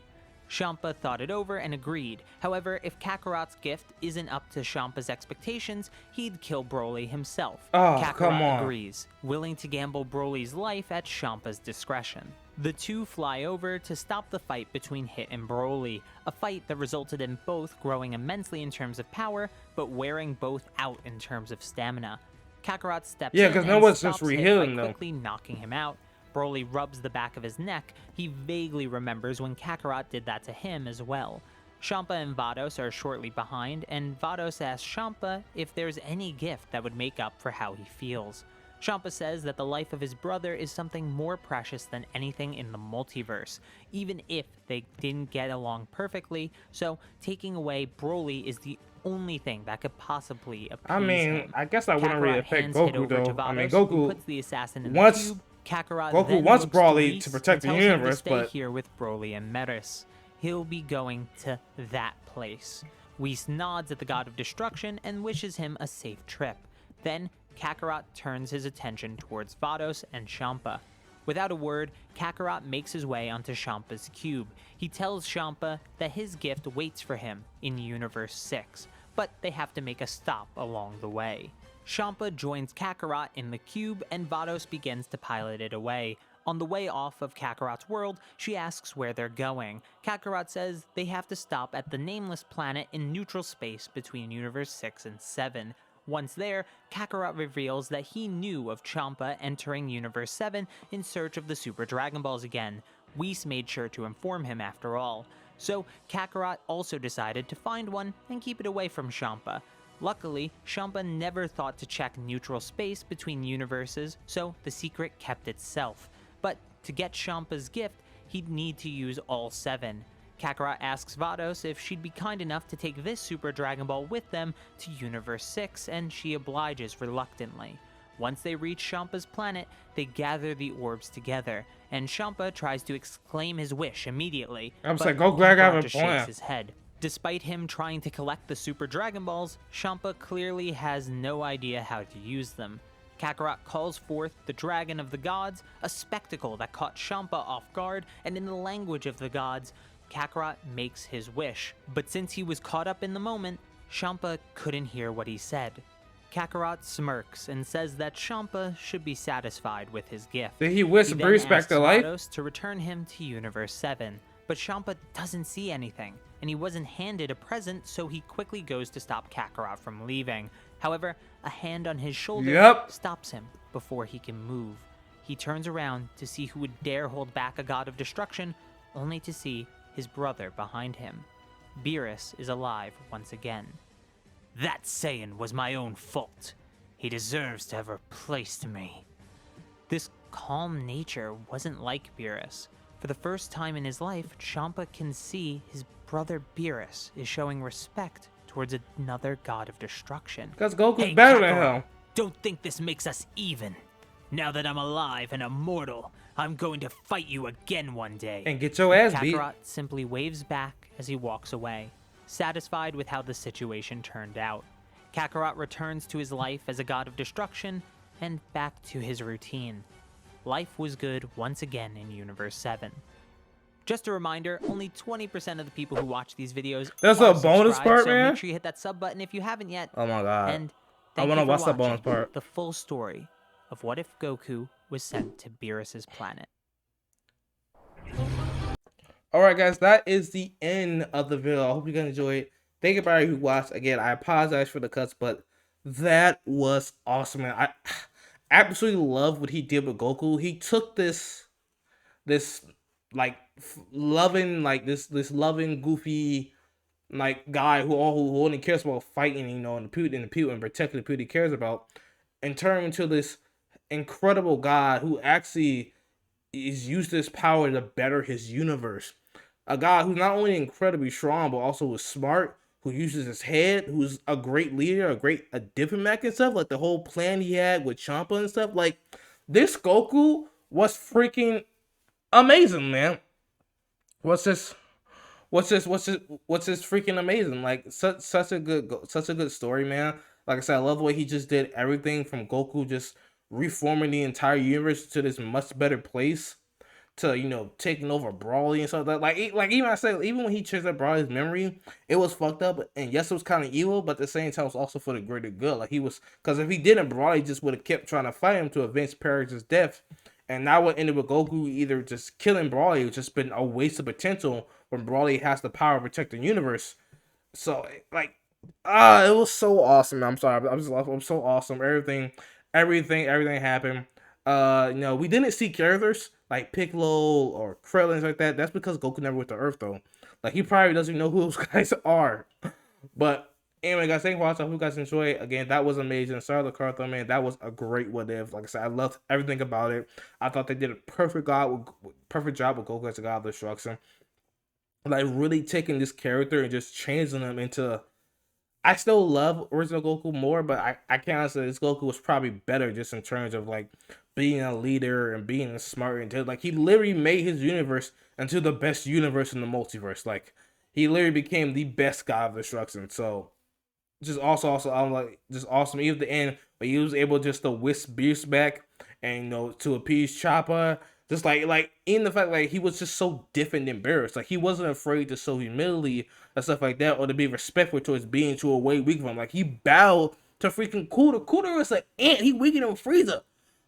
Champa thought it over and agreed. However, if Kakarot's gift isn't up to Champa's expectations, he'd kill Broly himself. Oh, Kakarot come on. agrees, willing to gamble Broly's life at Champa's discretion. The two fly over to stop the fight between Hit and Broly, a fight that resulted in both growing immensely in terms of power, but wearing both out in terms of stamina. Kakarot steps Yeah, in 'cause and no one's just stops Hit by rehealing them. quickly knocking him out. Broly rubs the back of his neck. He vaguely remembers when Kakarot did that to him as well. Champa and Vados are shortly behind, and Vados asks Champa if there's any gift that would make up for how he feels. Champa says that the life of his brother is something more precious than anything in the multiverse, even if they didn't get along perfectly, so taking away Broly is the only thing that could possibly appease I mean, him. I guess that wouldn't really Kakarot affect hands Hit Goku over to though. I mean, Vados, who Goku puts the assassin in once- the cube. Kakarot Goku then wants looks Broly Whis to protect the and tells him universe, to stay but- here with Broly and Metis. He'll be going to that place. Whis nods at the God of Destruction and wishes him a safe trip. Then Kakarot turns his attention towards Vados and Champa. Without a word, Kakarot makes his way onto Champa's cube. He tells Champa that his gift waits for him in Universe 6, but they have to make a stop along the way. Champa joins Kakarot in the cube, and Vados begins to pilot it away. On the way off of Kakarot's world, she asks where they're going. Kakarot says they have to stop at the nameless planet in neutral space between Universe 6 and 7. Once there, Kakarot reveals that he knew of Champa entering Universe 7 in search of the Super Dragon Balls again. Whis made sure to inform him after all. So Kakarot also decided to find one and keep it away from Champa. Luckily, Champa never thought to check neutral space between universes, so the secret kept itself. But to get Champa's gift, he'd need to use all 7. Kakarot asks Vados if she'd be kind enough to take this Super Dragon Ball with them to Universe 6, and she obliges reluctantly. Once they reach Champa's planet, they gather the orbs together, and Champa tries to exclaim his wish immediately. I'm but saying, Goku, I got Kakarot a just plan. shakes his head. Despite him trying to collect the Super Dragon Balls, Champa clearly has no idea how to use them. Kakarot calls forth the Dragon of the Gods, a spectacle that caught Champa off guard, and in the language of the gods, Kakarot makes his wish. But since he was caught up in the moment, Champa couldn't hear what he said. Kakarot smirks and says that Champa should be satisfied with his gift. Did he wish He then Bruce back asks to life? Vados to return him to Universe 7, but Champa doesn't see anything, and he wasn't handed a present, so he quickly goes to stop Kakarot from leaving. However, a hand on his shoulder stops him before he can move. He turns around to see who would dare hold back a God of Destruction, only to see his brother behind him. BEERUS is alive once again. That Saiyan was my own fault. He deserves to have replaced me. This calm nature wasn't like BEERUS. For the first time in his life, Champa can see his brother BEERUS is showing respect towards another God of Destruction. Because Goku's Hey, better than Kakarot, him. don't think this makes us even. Now that I'm alive and immortal, I'm going to fight you again one day. And get your ass beat. Kakarot simply waves back as he walks away, satisfied with how the situation turned out. Kakarot returns to his life as a God of Destruction and back to his routine. Life was good once again in Universe 7. Just a reminder, only 20% of the people who watch these videos That's are a bonus subscribed, part, so man? make sure you hit that sub button if you haven't yet. Oh my god. And I thank wanna you for watch the bonus watching part. the full story of what if Goku was sent to BEERUS' planet. All right, guys, that is the end of the video. I hope you guys enjoyed it. Thank you everybody who watched. Again, I apologize for the cuts, but that was awesome, man. I absolutely love what he did with Goku. He took this like loving, like this loving, goofy, like guy who only cares about fighting, you know, and the people and protecting the people he cares about, and turn him into this incredible god who actually is used this power to better his universe. A guy who's not only incredibly strong but also is smart, who uses his head, who's a great leader, a diplomat and stuff. Like the whole plan he had with Champa and stuff. Like this Goku was freaking amazing, man. What's this? What's this freaking amazing? Like such a good story, man. Like I said, I love the way he just did everything from Goku just reforming the entire universe to this much better place, to, you know, taking over Brawly and stuff like even I said, even when he changed up Brawly's memory, it was fucked up, and yes, it was kind of evil, but at the same time it was also for the greater good. Like he was, because if he didn't, Brawly just would have kept trying to fight him to avenge Paragus' death. And now what ended with Goku either just killing Brawly, it's just been a waste of potential when Brawly has the power to protect the universe. So like, it was so awesome. I'm sorry, I'm so awesome. Everything happened. You know, we didn't see characters like Piccolo or Krillin like that. That's because Goku never went to Earth though. Like he probably doesn't know who those guys are. But anyway, guys, thank you for watching. I hope you guys enjoy it. Again, that was amazing. Sorry, the Cartho, man. That was a great what if. Like I said, I loved everything about it. I thought they did a perfect job with Goku as a god of destruction. Like really taking this character and just changing him into. I still love original Goku more, but I can't say this Goku was probably better just in terms of like being a leader and being smart, and like he literally made his universe into the best universe in the multiverse. Like he literally became the best god of destruction. So just also I'm like just awesome. Even at the end, but he was able just to whisk BEERUS back and, you know, to appease Champa. Just like in the fact like he was just so different than BEERUS. Like he wasn't afraid to show humility and stuff like that, or to be respectful towards beings who are way weaker from him. Like he bowed to freaking Kuda. Kuda was like ant. He weaker than Frieza.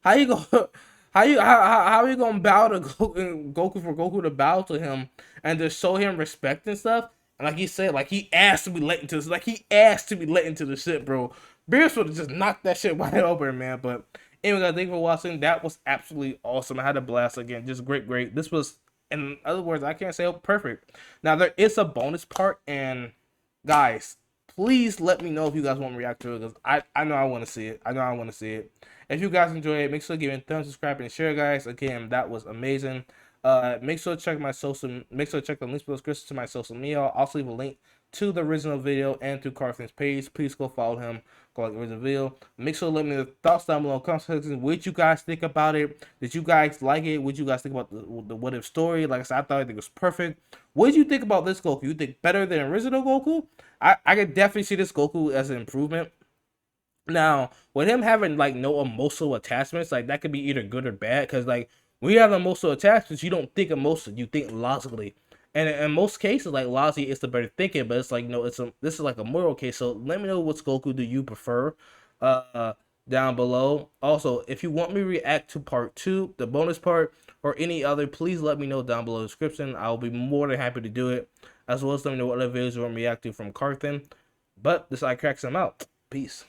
How you go? How are you gonna bow to Goku for Goku to bow to him and to show him respect and stuff? And like he said, like he asked to be let into this. Like he asked to be let into the shit, bro. BEERUS would have just knocked that shit wide open, man. But anyway, guys, thank you for watching. That was absolutely awesome. I had a blast again. Just great. This was, in other words, I can't say perfect. Now there is a bonus part, and guys, please let me know if you guys want me to react to it, because I know I want to see it. I know I want to see it. If you guys enjoy it, make sure to give it a thumbs, subscribe, and share, guys. Again, that was amazing. Make sure to check the links below description to my social media. I'll also leave a link to the original video and to Carthen's page. Please go follow him. Go like the original video. Make sure to let me know the thoughts down below in the comment section. What you guys think about it? Did you guys like it? What you guys think about the what if story? Like I said, I think it was perfect. What did you think about this Goku? You think better than original Goku? I could definitely see this Goku as an improvement. Now, with him having like no emotional attachments, like that could be either good or bad. Because like when you have emotional attachments, you don't think emotionally, you think logically. And in most cases, like logically, it's the better thinking. But it's like, no, this is like a moral case. So let me know which Goku do you prefer, down below. Also, if you want me to react to part 2, the bonus part, or any other, please let me know down below in the description. I'll be more than happy to do it, as well as let me know what other videos you want me to react to from Carthen. But this I cracks them out. Peace.